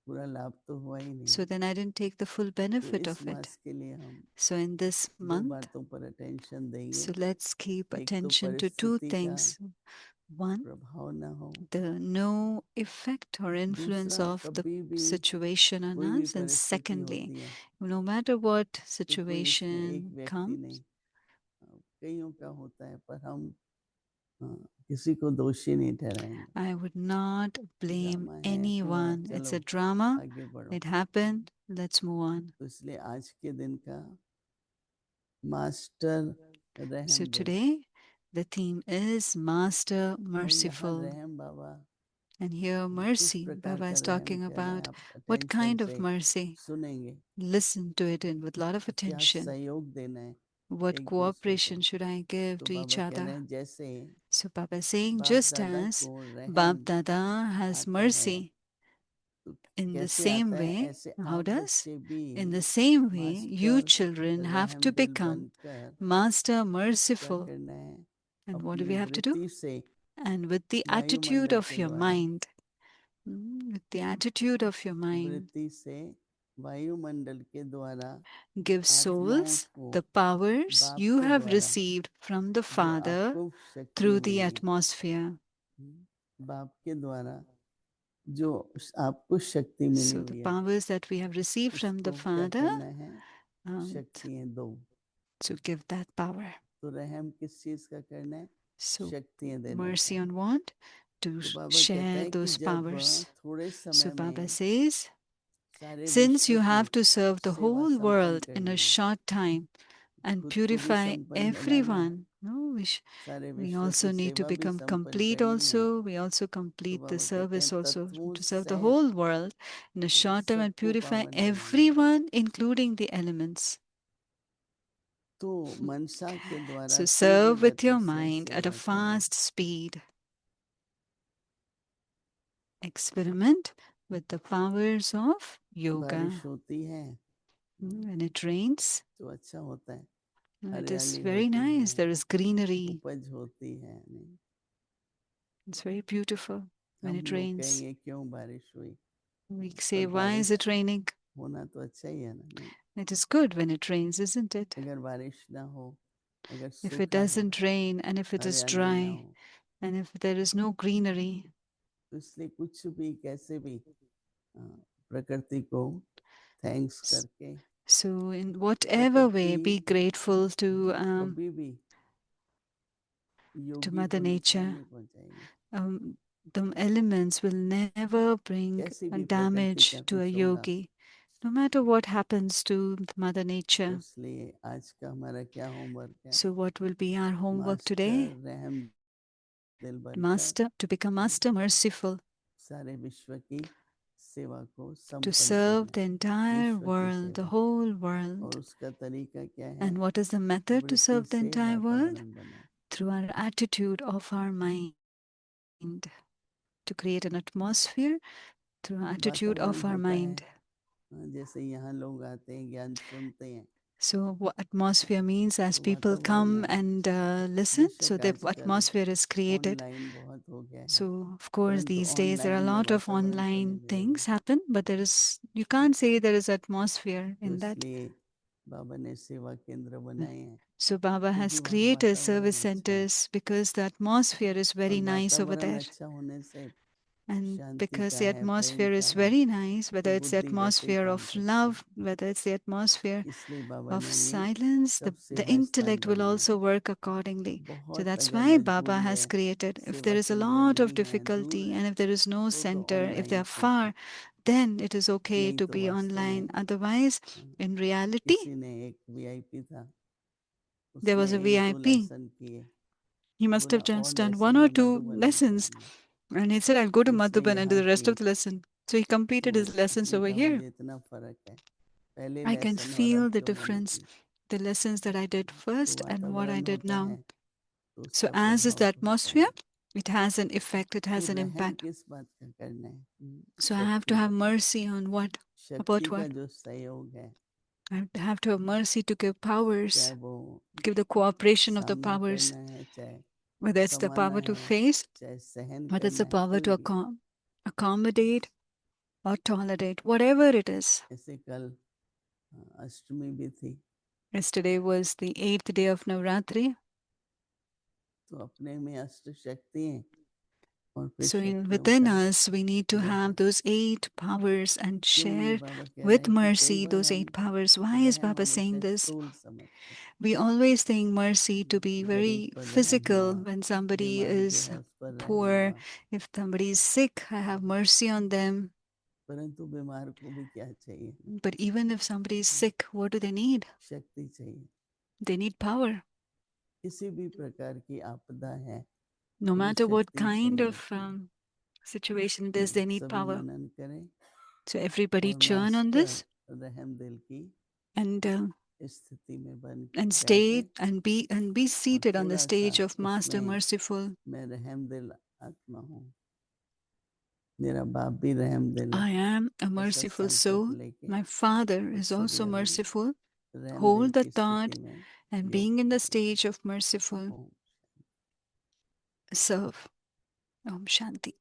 Speaker 5: पूरा लाभ तो हुआ ही नहीं.
Speaker 2: so then I didn't take the full
Speaker 5: तो
Speaker 2: benefit
Speaker 5: इस
Speaker 2: of it.
Speaker 5: मास के लिए हम
Speaker 2: So in this
Speaker 5: दो
Speaker 2: month,
Speaker 5: बातों पर अटेंशन देंगे.
Speaker 2: so let's keep
Speaker 5: एक तो
Speaker 2: attention to two
Speaker 5: परिस्थिति का
Speaker 2: things. One,
Speaker 5: प्रभाव ना हो,
Speaker 2: the no effect or influence
Speaker 5: दूसरा
Speaker 2: of the
Speaker 5: कभी भी
Speaker 2: situation on
Speaker 5: कोई भी
Speaker 2: us. And
Speaker 5: परिस्थिति
Speaker 2: secondly,
Speaker 5: होती है
Speaker 2: no matter what
Speaker 5: तो कोई इसमें एक
Speaker 2: situation
Speaker 5: व्यक्ति
Speaker 2: comes,
Speaker 5: नहीं, कईयों का होता है, पर हम किसी को दोषी नहीं ठहराएंगे.
Speaker 2: I would not blame
Speaker 5: drama है, हुआ,
Speaker 2: anyone. It's
Speaker 5: चलो
Speaker 2: a drama.
Speaker 5: आगे बढ़ो.
Speaker 2: It happened. Let's move on.
Speaker 5: तो इसलिए आज के दिन का मास्टर रहम
Speaker 2: So
Speaker 5: दो.
Speaker 2: today, the theme is Master
Speaker 5: और यहाँ
Speaker 2: Merciful.
Speaker 5: रहम बाबा
Speaker 2: And here,
Speaker 5: किस
Speaker 2: mercy.
Speaker 5: प्रकार
Speaker 2: Baba
Speaker 5: का
Speaker 2: is
Speaker 5: रहम
Speaker 2: talking
Speaker 5: कह रहे हैं,
Speaker 2: about
Speaker 5: आप
Speaker 2: what
Speaker 5: अटेंशन
Speaker 2: kind of
Speaker 5: से
Speaker 2: mercy.
Speaker 5: सुनेंगे.
Speaker 2: Listen to it in with a lot of
Speaker 5: क्या
Speaker 2: attention.
Speaker 5: सहयोग देना है
Speaker 2: What
Speaker 5: एक दूसरे
Speaker 2: cooperation
Speaker 5: को.
Speaker 2: should I give
Speaker 5: तो
Speaker 2: to each
Speaker 5: बाबा कह रहे
Speaker 2: other?
Speaker 5: हैं जैसे
Speaker 2: So Baba is saying,
Speaker 5: बाप
Speaker 2: just
Speaker 5: दादा
Speaker 2: as
Speaker 5: को रहम
Speaker 2: Bab Dada has
Speaker 5: आता है,
Speaker 2: mercy,
Speaker 5: तो
Speaker 2: in the
Speaker 5: कैसे
Speaker 2: same
Speaker 5: आता है,
Speaker 2: way,
Speaker 5: ऐसे
Speaker 2: how
Speaker 5: आप
Speaker 2: does?
Speaker 5: बच्चे भी
Speaker 2: In the same way, you
Speaker 5: master
Speaker 2: children have
Speaker 5: रहम
Speaker 2: to
Speaker 5: दिल
Speaker 2: become
Speaker 5: बनकर
Speaker 2: Master
Speaker 5: क्या
Speaker 2: Merciful.
Speaker 5: करना है,
Speaker 2: And what do
Speaker 5: अपनी
Speaker 2: we have to do?
Speaker 5: वृत्ति से
Speaker 2: And with the attitude
Speaker 5: वायुमंडल
Speaker 2: of
Speaker 5: के
Speaker 2: your
Speaker 5: द्वारा,
Speaker 2: mind, with the attitude of your mind,
Speaker 5: वृत्ति से वायुमंडल के द्वारा
Speaker 2: give
Speaker 5: आत्माओं
Speaker 2: souls
Speaker 5: को
Speaker 2: the powers
Speaker 5: बाप
Speaker 2: you
Speaker 5: के
Speaker 2: have
Speaker 5: द्वारा
Speaker 2: received from the
Speaker 5: जो
Speaker 2: Father
Speaker 5: आपको शक्ति
Speaker 2: through the
Speaker 5: मिली,
Speaker 2: atmosphere.
Speaker 5: बाप के द्वारा जो आपको शक्ति मिली
Speaker 2: So the
Speaker 5: हुई है,
Speaker 2: powers that we have received from the
Speaker 5: उसको क्या
Speaker 2: Father,
Speaker 5: करना है, शक्तियां दो.
Speaker 2: to give that power.
Speaker 5: तो रहम किस चीज का करना है,
Speaker 2: So
Speaker 5: शक्तियां देने
Speaker 2: mercy
Speaker 5: का.
Speaker 2: on what? To
Speaker 5: तो बाबा कहता
Speaker 2: share
Speaker 5: है कि
Speaker 2: those
Speaker 5: जब
Speaker 2: powers.
Speaker 5: थोड़े
Speaker 2: So
Speaker 5: समय
Speaker 2: Baba
Speaker 5: में
Speaker 2: says,
Speaker 5: सारे
Speaker 2: since
Speaker 5: विश्व
Speaker 2: you
Speaker 5: की
Speaker 2: have to serve the
Speaker 5: सेवा
Speaker 2: whole
Speaker 5: संपन्न
Speaker 2: world in
Speaker 5: करनी
Speaker 2: a
Speaker 5: है,
Speaker 2: short time and
Speaker 5: खुद को भी
Speaker 2: purify
Speaker 5: संपन्न बनाना है,
Speaker 2: everyone, no,
Speaker 5: सारे
Speaker 2: we
Speaker 5: विश्व
Speaker 2: also
Speaker 5: की
Speaker 2: need to
Speaker 5: सेवा भी
Speaker 2: become
Speaker 5: संपन्न
Speaker 2: complete
Speaker 5: करनी है.
Speaker 2: also. We also
Speaker 5: तो
Speaker 2: complete the
Speaker 5: बाबा कहते
Speaker 2: service
Speaker 5: हैं
Speaker 2: also
Speaker 5: तत्वों
Speaker 2: to serve the
Speaker 5: सहित
Speaker 2: whole world in a short time and
Speaker 5: सबको
Speaker 2: purify
Speaker 5: पावन बनाना है.
Speaker 2: everyone, including the elements.
Speaker 5: तो मनसा के द्वारा
Speaker 2: So
Speaker 5: तीव्र
Speaker 2: serve with
Speaker 5: गति
Speaker 2: your
Speaker 5: से
Speaker 2: mind at a
Speaker 5: सेवा करो.
Speaker 2: fast speed. Experiment with the powers of yoga.
Speaker 5: बारिश होती है
Speaker 2: When it rains,
Speaker 5: तो अच्छा होता है,
Speaker 2: it is
Speaker 5: हरियाली
Speaker 2: very
Speaker 5: होती
Speaker 2: nice.
Speaker 5: है,
Speaker 2: There is greenery.
Speaker 5: उपज होती है. नहीं,
Speaker 2: It's very beautiful when
Speaker 5: हम
Speaker 2: it
Speaker 5: लोग
Speaker 2: rains.
Speaker 5: कहेंगे क्यों बारिश हुई,
Speaker 2: We
Speaker 5: पर
Speaker 2: say, why is
Speaker 5: बारिश
Speaker 2: it raining?
Speaker 5: होना तो अच्छा ही है ना. नहीं,
Speaker 2: It is good when it rains, isn't it?
Speaker 5: अगर बारिश ना हो, अगर
Speaker 2: If it
Speaker 5: सूखा हो,
Speaker 2: doesn't rain and if it is
Speaker 5: हरियाली ना
Speaker 2: dry
Speaker 5: हो,
Speaker 2: and if there is no greenery,
Speaker 5: तो इसलिए कुछ भी कैसे भी प्रकृति को थैंक्स करके
Speaker 2: so in whatever way, be
Speaker 5: प्रकृति
Speaker 2: grateful to
Speaker 5: कभी भी योगी
Speaker 2: Mother
Speaker 5: को नुकसान
Speaker 2: Nature.
Speaker 5: नहीं पहुंचाएगी.
Speaker 2: The elements will never bring
Speaker 5: कैसी
Speaker 2: a
Speaker 5: भी प्रकृति
Speaker 2: damage
Speaker 5: का
Speaker 2: to a
Speaker 5: कुछ होगा.
Speaker 2: yogi, no matter what happens to Mother
Speaker 5: तो
Speaker 2: Nature.
Speaker 5: इसलिए आज का हमारा क्या होमवर्क है,
Speaker 2: So what will be our homework
Speaker 5: master
Speaker 2: today?
Speaker 5: रहम दिल बनकर
Speaker 2: Master, to become Master Merciful,
Speaker 5: सारे विश्व की सेवा को
Speaker 2: to
Speaker 5: संपन्न
Speaker 2: serve
Speaker 5: करना
Speaker 2: the
Speaker 5: है,
Speaker 2: entire
Speaker 5: विश्व की
Speaker 2: world, the
Speaker 5: सेवा.
Speaker 2: whole
Speaker 5: और
Speaker 2: world.
Speaker 5: उसका तरीका क्या है,
Speaker 2: And what is the method to
Speaker 5: वृत्ति
Speaker 2: serve the
Speaker 5: से
Speaker 2: entire world?
Speaker 5: वातावरण बनाए.
Speaker 2: Through our attitude of our mind. To create an atmosphere through attitude
Speaker 5: वातावरण
Speaker 2: of our
Speaker 5: होता है
Speaker 2: mind.
Speaker 5: जैसे यहाँ लोग आते हैं, ज्ञान सुनते हैं,
Speaker 2: So what atmosphere means as
Speaker 5: तो
Speaker 2: people
Speaker 5: वातावरण
Speaker 2: come
Speaker 5: है
Speaker 2: and listen, so
Speaker 5: बेशक
Speaker 2: the
Speaker 5: आजकल
Speaker 2: atmosphere is created.
Speaker 5: ऑनलाइन बहुत हो गया है
Speaker 2: So of course
Speaker 5: परंतु
Speaker 2: these days there are a
Speaker 5: online में
Speaker 2: lot of
Speaker 5: वातावरण तो नहीं
Speaker 2: online
Speaker 5: मिलेगा
Speaker 2: things happen, but there is, you can't say there is atmosphere
Speaker 5: तो
Speaker 2: in that.
Speaker 5: इसलिए बाबा ने सेवा केंद्र बनाए हैं
Speaker 2: So Baba
Speaker 5: क्योंकि
Speaker 2: has
Speaker 5: वहाँ
Speaker 2: created
Speaker 5: वातावरण
Speaker 2: service
Speaker 5: अच्छा है
Speaker 2: centers because the atmosphere is
Speaker 5: और
Speaker 2: very nice over
Speaker 5: वातावरण
Speaker 2: there.
Speaker 5: अच्छा होने से
Speaker 2: And
Speaker 5: शांति
Speaker 2: because
Speaker 5: का
Speaker 2: the
Speaker 5: है प्रेम
Speaker 2: atmosphere
Speaker 5: का
Speaker 2: is
Speaker 5: है
Speaker 2: very nice, whether
Speaker 5: तो
Speaker 2: it's the
Speaker 5: बुद्धि वैसे ही
Speaker 2: atmosphere
Speaker 5: काम
Speaker 2: of
Speaker 5: करती है
Speaker 2: love, whether it's the atmosphere
Speaker 5: इसलिए बाबा
Speaker 2: of
Speaker 5: ने ये
Speaker 2: silence,
Speaker 5: सब
Speaker 2: the
Speaker 5: सेवा स्थान
Speaker 2: intellect will
Speaker 5: बनाए
Speaker 2: also work accordingly. So
Speaker 5: बहुत
Speaker 2: that's
Speaker 5: अगर
Speaker 2: why Baba
Speaker 5: मजबूरी
Speaker 2: has
Speaker 5: है
Speaker 2: created. If
Speaker 5: सेवा
Speaker 2: there is a
Speaker 5: केंद्र
Speaker 2: lot of
Speaker 5: नहीं है दूर
Speaker 2: difficulty
Speaker 5: है
Speaker 2: and if there is no
Speaker 5: तो
Speaker 2: center, if they
Speaker 5: online
Speaker 2: are
Speaker 5: ठीक है
Speaker 2: far, then it is okay
Speaker 5: नहीं
Speaker 2: to
Speaker 5: तो
Speaker 2: be
Speaker 5: वास्तव
Speaker 2: online.
Speaker 5: में
Speaker 2: Otherwise, in reality,
Speaker 5: किसी ने एक वीआईपी था
Speaker 2: there
Speaker 5: उसने
Speaker 2: was a
Speaker 5: एक दो
Speaker 2: VIP.
Speaker 5: लेसन किए
Speaker 2: He must
Speaker 5: बोला
Speaker 2: have
Speaker 5: और
Speaker 2: just done one
Speaker 5: lesson
Speaker 2: or
Speaker 5: मैं
Speaker 2: two
Speaker 5: मधुबन
Speaker 2: lessons.
Speaker 5: करूंगा
Speaker 2: And he said, I'll go to
Speaker 5: उसने
Speaker 2: Madhuban and do
Speaker 5: यहाँ
Speaker 2: the rest
Speaker 5: की
Speaker 2: of the lesson. So he completed
Speaker 5: तो
Speaker 2: his lessons
Speaker 5: उसने
Speaker 2: over
Speaker 5: कहा
Speaker 2: here.
Speaker 5: मुझे इतना फर्क है पहले
Speaker 2: I can
Speaker 5: लेसन और अब
Speaker 2: feel the
Speaker 5: जो होने
Speaker 2: difference,
Speaker 5: की
Speaker 2: the lessons that I did
Speaker 5: तो
Speaker 2: first and what I
Speaker 5: वातावरण
Speaker 2: did
Speaker 5: होता
Speaker 2: now.
Speaker 5: है तो
Speaker 2: So
Speaker 5: उसका
Speaker 2: as is
Speaker 5: प्रभाव
Speaker 2: the
Speaker 5: होता
Speaker 2: atmosphere,
Speaker 5: है
Speaker 2: it has an effect, it
Speaker 5: तो
Speaker 2: has an
Speaker 5: रहम
Speaker 2: impact.
Speaker 5: किस बात का करना है
Speaker 2: So I have to
Speaker 5: शक्ति
Speaker 2: have mercy on what?
Speaker 5: शक्ति
Speaker 2: About
Speaker 5: का
Speaker 2: what?
Speaker 5: जो सहयोग है
Speaker 2: I have to have mercy to give
Speaker 5: चाहे
Speaker 2: powers,
Speaker 5: वो
Speaker 2: give the cooperation of the
Speaker 5: सामना
Speaker 2: powers,
Speaker 5: करना है चाहे
Speaker 2: whether it's the
Speaker 5: कमाना
Speaker 2: power to
Speaker 5: है
Speaker 2: face,
Speaker 5: चाहे सहन
Speaker 2: whether it's
Speaker 5: करना
Speaker 2: the
Speaker 5: है
Speaker 2: power
Speaker 5: कोई
Speaker 2: to
Speaker 5: भी
Speaker 2: accommodate or tolerate, whatever it is.
Speaker 5: ऐसे कल अष्टमी भी थी
Speaker 2: Yesterday was the 8th day of Navratri.
Speaker 5: तो अपने में अष्ट शक्ति हैं और फिर
Speaker 2: So
Speaker 5: शक्तियों
Speaker 2: within
Speaker 5: का
Speaker 2: us, we need to have
Speaker 5: रहम
Speaker 2: those 8 powers and
Speaker 5: क्यों ये
Speaker 2: share
Speaker 5: बाबा कह रहे
Speaker 2: with
Speaker 5: हैं कि कई
Speaker 2: mercy
Speaker 5: बार
Speaker 2: those
Speaker 5: हम
Speaker 2: 8 powers. Why is
Speaker 5: रहम
Speaker 2: Baba saying
Speaker 5: हमेशा
Speaker 2: this?
Speaker 5: स्थूल समझते हैं
Speaker 2: We always think mercy to be
Speaker 5: गरीब
Speaker 2: very
Speaker 5: पर रहम
Speaker 2: physical.
Speaker 5: हुआ
Speaker 2: When somebody
Speaker 5: बीमार जो
Speaker 2: is
Speaker 5: है उस पर रहम
Speaker 2: poor,
Speaker 5: हुआ
Speaker 2: if somebody is sick, I have mercy on them.
Speaker 5: परंतु बीमार को भी क्या चाहिए
Speaker 2: But even if somebody is sick, what do they need?
Speaker 5: शक्ति चाहिए
Speaker 2: They need power.
Speaker 5: किसी भी प्रकार की आपदा है
Speaker 2: No
Speaker 5: तो भी
Speaker 2: matter what
Speaker 5: शक्ति
Speaker 2: kind
Speaker 5: चाहिए
Speaker 2: of
Speaker 5: होती है
Speaker 2: situation it is, they need
Speaker 5: सभी
Speaker 2: power.
Speaker 5: मनन करें
Speaker 2: So everybody
Speaker 5: और
Speaker 2: churn on this
Speaker 5: मास्टर रहम दिल की
Speaker 2: and
Speaker 5: स्थिति में बन
Speaker 2: stay
Speaker 5: जाकर
Speaker 2: and be
Speaker 5: और
Speaker 2: seated on the
Speaker 5: थोड़ा सा
Speaker 2: stage of Master
Speaker 5: उसमें
Speaker 2: Merciful.
Speaker 5: मैं रहम दिल आत्मा हूँ मेरा बाप भी रहम दिल है
Speaker 2: I am a
Speaker 5: ऐसा
Speaker 2: merciful
Speaker 5: संकल्प
Speaker 2: soul.
Speaker 5: लेके
Speaker 2: My Father
Speaker 5: और
Speaker 2: is
Speaker 5: सभी
Speaker 2: also
Speaker 5: अभी
Speaker 2: merciful.
Speaker 5: रहम दिल
Speaker 2: Hold the
Speaker 5: की
Speaker 2: thought
Speaker 5: स्थिति में
Speaker 2: and
Speaker 5: योग
Speaker 2: being in the
Speaker 5: करें
Speaker 2: stage of merciful,
Speaker 5: Om
Speaker 2: serve. Om Shanti.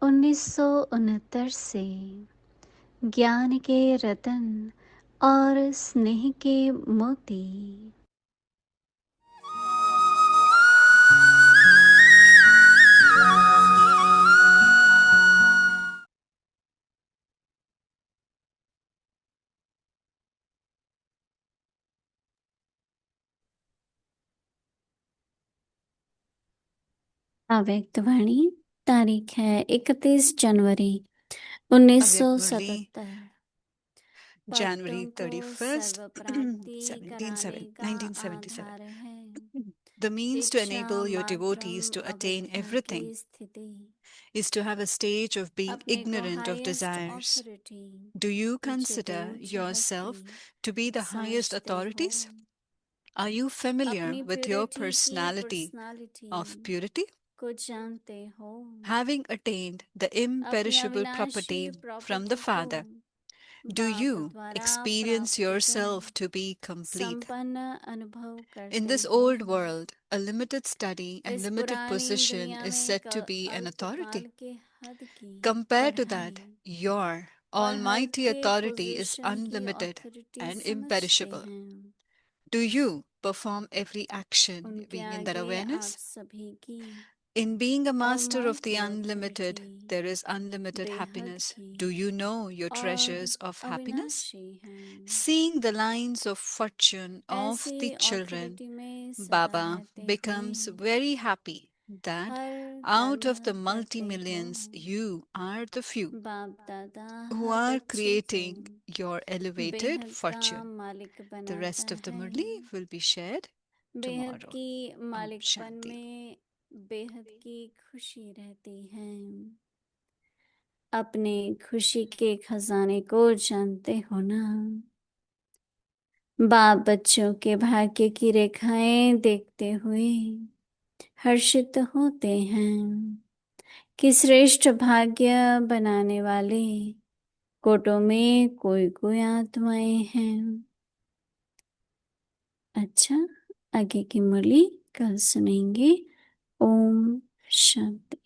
Speaker 6: 1969 से ज्ञान के रतन और स्नेह के मोती। अव्यक्तवाणी तारीख है 31 जनवरी
Speaker 2: Avyakt Murli,
Speaker 6: 1977।
Speaker 2: January
Speaker 6: भक्तों को
Speaker 2: 31st,
Speaker 6: सर्वप्राप्ति कराने का
Speaker 2: 1977.
Speaker 6: आधार है
Speaker 2: The means to
Speaker 6: इच्छा
Speaker 2: enable your
Speaker 6: Mataram
Speaker 2: devotees to attain
Speaker 6: अविद्या
Speaker 2: everything
Speaker 6: की स्थिति।
Speaker 2: is to have a stage of being
Speaker 6: अपने को
Speaker 2: ignorant of
Speaker 6: highest
Speaker 2: desires.
Speaker 6: Authority
Speaker 2: Do you
Speaker 6: ऊंचे
Speaker 2: consider
Speaker 6: देव
Speaker 2: yourself
Speaker 6: जगत
Speaker 2: to be
Speaker 6: की
Speaker 2: the highest
Speaker 6: समझते
Speaker 2: authorities?
Speaker 6: हो।
Speaker 2: Are you familiar
Speaker 6: अपनी
Speaker 2: with your
Speaker 6: प्योरिटी की
Speaker 2: personality
Speaker 6: पर्सनालिटी
Speaker 2: of purity?
Speaker 6: को जानते हो।
Speaker 2: Having attained the
Speaker 6: अपनी
Speaker 2: imperishable
Speaker 6: अविनाशी
Speaker 2: property from the
Speaker 6: प्रॉपर्टी को
Speaker 2: Father, do
Speaker 6: बाप
Speaker 2: you
Speaker 6: द्वारा
Speaker 2: experience
Speaker 6: प्राप्त
Speaker 2: yourself
Speaker 6: कर
Speaker 2: to be complete?
Speaker 6: संपन्न अनुभव करते
Speaker 2: In this
Speaker 6: हो।
Speaker 2: old world, a limited study and
Speaker 6: इस
Speaker 2: limited
Speaker 6: पुरानी
Speaker 2: position
Speaker 6: दुनिया
Speaker 2: is
Speaker 6: में
Speaker 2: said to be an
Speaker 6: अल्पकाल
Speaker 2: authority.
Speaker 6: के हद की
Speaker 2: Compared to that,
Speaker 6: पढ़ाई
Speaker 2: your
Speaker 6: और हद
Speaker 2: almighty
Speaker 6: के
Speaker 2: authority is
Speaker 6: पोजीशन की
Speaker 2: unlimited
Speaker 6: अथॉरिटी
Speaker 2: and
Speaker 6: समझते
Speaker 2: imperishable.
Speaker 6: हैं।
Speaker 2: Do you perform every action
Speaker 6: उनके
Speaker 2: being in that
Speaker 6: आगे आप
Speaker 2: awareness?
Speaker 6: सभी की
Speaker 2: In being a master of the
Speaker 6: almighty
Speaker 2: unlimited,
Speaker 6: authority
Speaker 2: there is unlimited
Speaker 6: बेहद
Speaker 2: happiness.
Speaker 6: की
Speaker 2: Do you know your
Speaker 6: और
Speaker 2: treasures of happiness?
Speaker 6: अविनाशी हैं।
Speaker 2: Seeing the lines of fortune of
Speaker 6: ऐसी
Speaker 2: the children,
Speaker 6: अथॉरिटी में सदा
Speaker 2: Baba
Speaker 6: रहते
Speaker 2: becomes
Speaker 6: हुए
Speaker 2: very happy that
Speaker 6: her
Speaker 2: out of the
Speaker 6: कर्म
Speaker 2: multi-millions,
Speaker 6: करते हो।
Speaker 2: you are the few
Speaker 6: बाप दादा
Speaker 2: who
Speaker 6: हर
Speaker 2: are
Speaker 6: बच्चे
Speaker 2: creating
Speaker 6: को
Speaker 2: your elevated
Speaker 6: बेहद का
Speaker 2: fortune.
Speaker 6: मालिक
Speaker 2: The
Speaker 6: बनाता
Speaker 2: rest of the
Speaker 6: है।
Speaker 2: Murli will be shared
Speaker 6: बेहद
Speaker 2: tomorrow.
Speaker 6: की
Speaker 2: Om
Speaker 6: मालिकपन
Speaker 2: Shanti.
Speaker 6: में बेहद की खुशी रहती है। अपने खुशी के खजाने को जानते हो ना। बाप बच्चों के भाग्य की रेखाएं देखते हुए हर्षित होते हैं कि श्रेष्ठ भाग्य बनाने वाले कोटों में कोई कोई आत्माएं हैं। अच्छा, आगे की मुरली कल सुनेंगे। ओम शांति।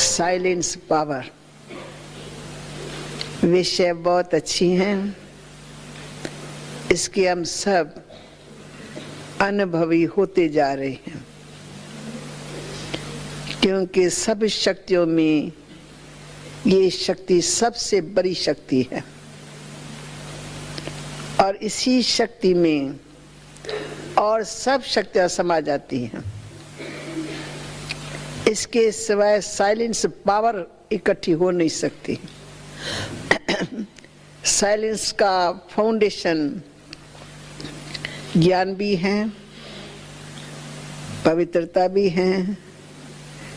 Speaker 7: साइलेंस पावर विषय बहुत अच्छी हैं। इसके हम सब अनुभवी होते जा रहे हैं, क्योंकि सब शक्तियों में ये शक्ति सबसे बड़ी शक्ति है और इसी शक्ति में और सब शक्तियां समा जाती हैं। इसके सिवाय साइलेंस पावर इकट्ठी हो नहीं सकती। साइलेंस का फाउंडेशन ज्ञान भी है, पवित्रता भी है,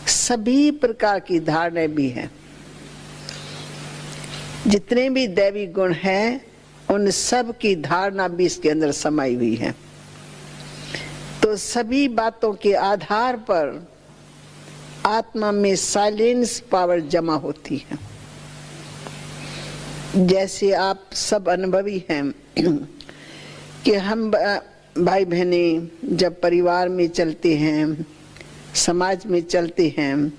Speaker 7: सभी प्रकार की धारणाएं भी हैं। जितने भी दैवी गुण हैं उन सब की धारणा भी इसके अंदर समाई हुई है। तो सभी बातों के आधार पर आत्मा में साइलेंस पावर जमा होती है। जैसे आप सब अनुभवी हैं कि हम भाई बहने जब परिवार में चलते हैं, समाज में चलते हैं,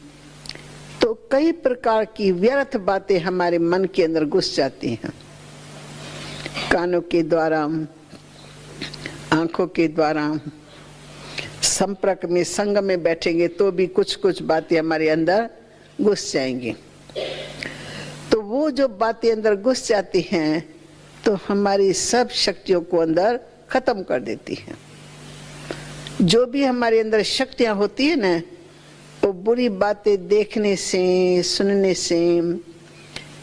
Speaker 7: तो कई प्रकार की व्यर्थ बातें हमारे मन के अंदर घुस जाती हैं। कानों के द्वारा आंखों के द्वारा संपर्क में, संग में बैठेंगे तो भी कुछ कुछ बातें हमारे अंदर घुस जाएंगी। तो वो जो बातें अंदर घुस जाती हैं तो हमारी सब शक्तियों को अंदर खत्म कर देती हैं। जो भी हमारे अंदर शक्तियां होती है ना, वो बुरी बातें देखने से, सुनने से,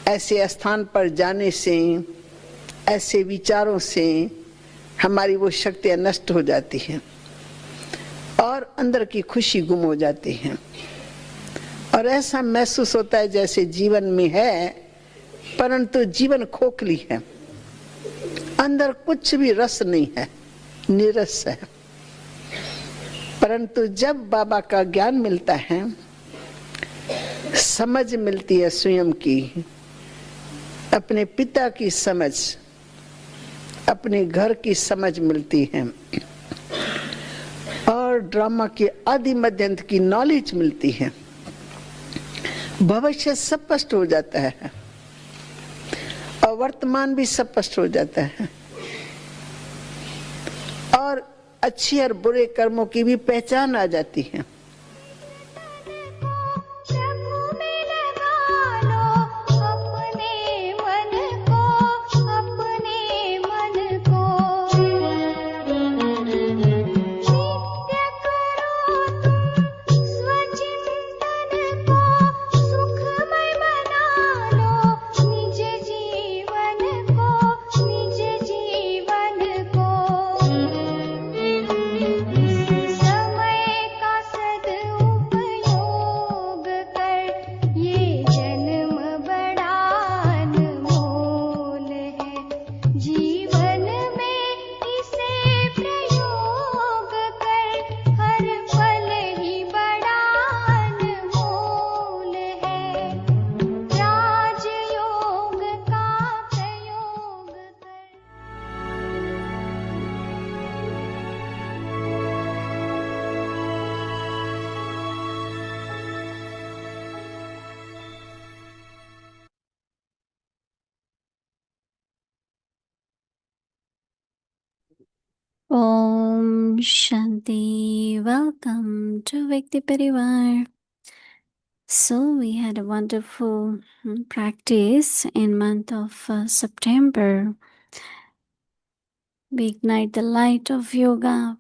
Speaker 7: ऐसे स्थान पर जाने से, ऐसे विचारों से हमारी वो शक्तियां नष्ट हो जाती हैं और अंदर की खुशी गुम हो जाती है। और ऐसा महसूस होता है जैसे जीवन में है परंतु जीवन खोखली है, अंदर कुछ भी रस नहीं है, निरस है। परंतु जब बाबा का ज्ञान मिलता है, समझ मिलती है स्वयं की, अपने पिता की समझ, अपने घर की समझ मिलती है और ड्रामा के आदि मध्यांत की नॉलेज मिलती है, भविष्य स्पष्ट हो जाता है और वर्तमान भी स्पष्ट हो जाता है और अच्छे और बुरे कर्मों की भी पहचान आ जाती है।
Speaker 6: Om Shanti. Welcome to Vyakti Parivar. So we had a wonderful practice in month of September. We ignite the light of yoga,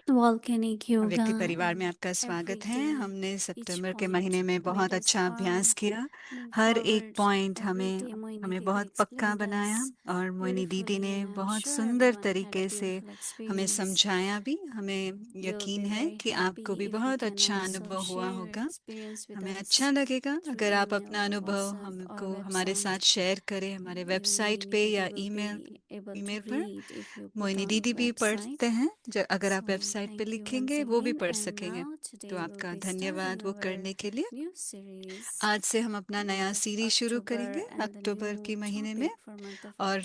Speaker 6: volcanic yoga.
Speaker 2: व्यक्ति परिवार में आपका स्वागत है। हमने सितंबर के महीने में बहुत अच्छा अभ्यास किया। हर एक पॉइंट हमें बहुत पक्का बनाया और मोइनी दीदी ने बहुत सुंदर तरीके से हमें समझाया भी। हमें यकीन है कि आपको भी बहुत अच्छा अनुभव हुआ होगा। हमें अच्छा लगेगा अगर आप अपना अनुभव हमको हमारे साथ शेयर करें हमारे वेबसाइट पे या ईमेल पर। मोइनी दीदी भी पढ़ते हैं, अगर आप वेबसाइट पे लिखेंगे वो भी पढ़ सकेंगे। तो आपका धन्यवाद वो करने के लिए। आज से हम अपना नया सीरीज शुरू करेंगे अक्टूबर के महीने में और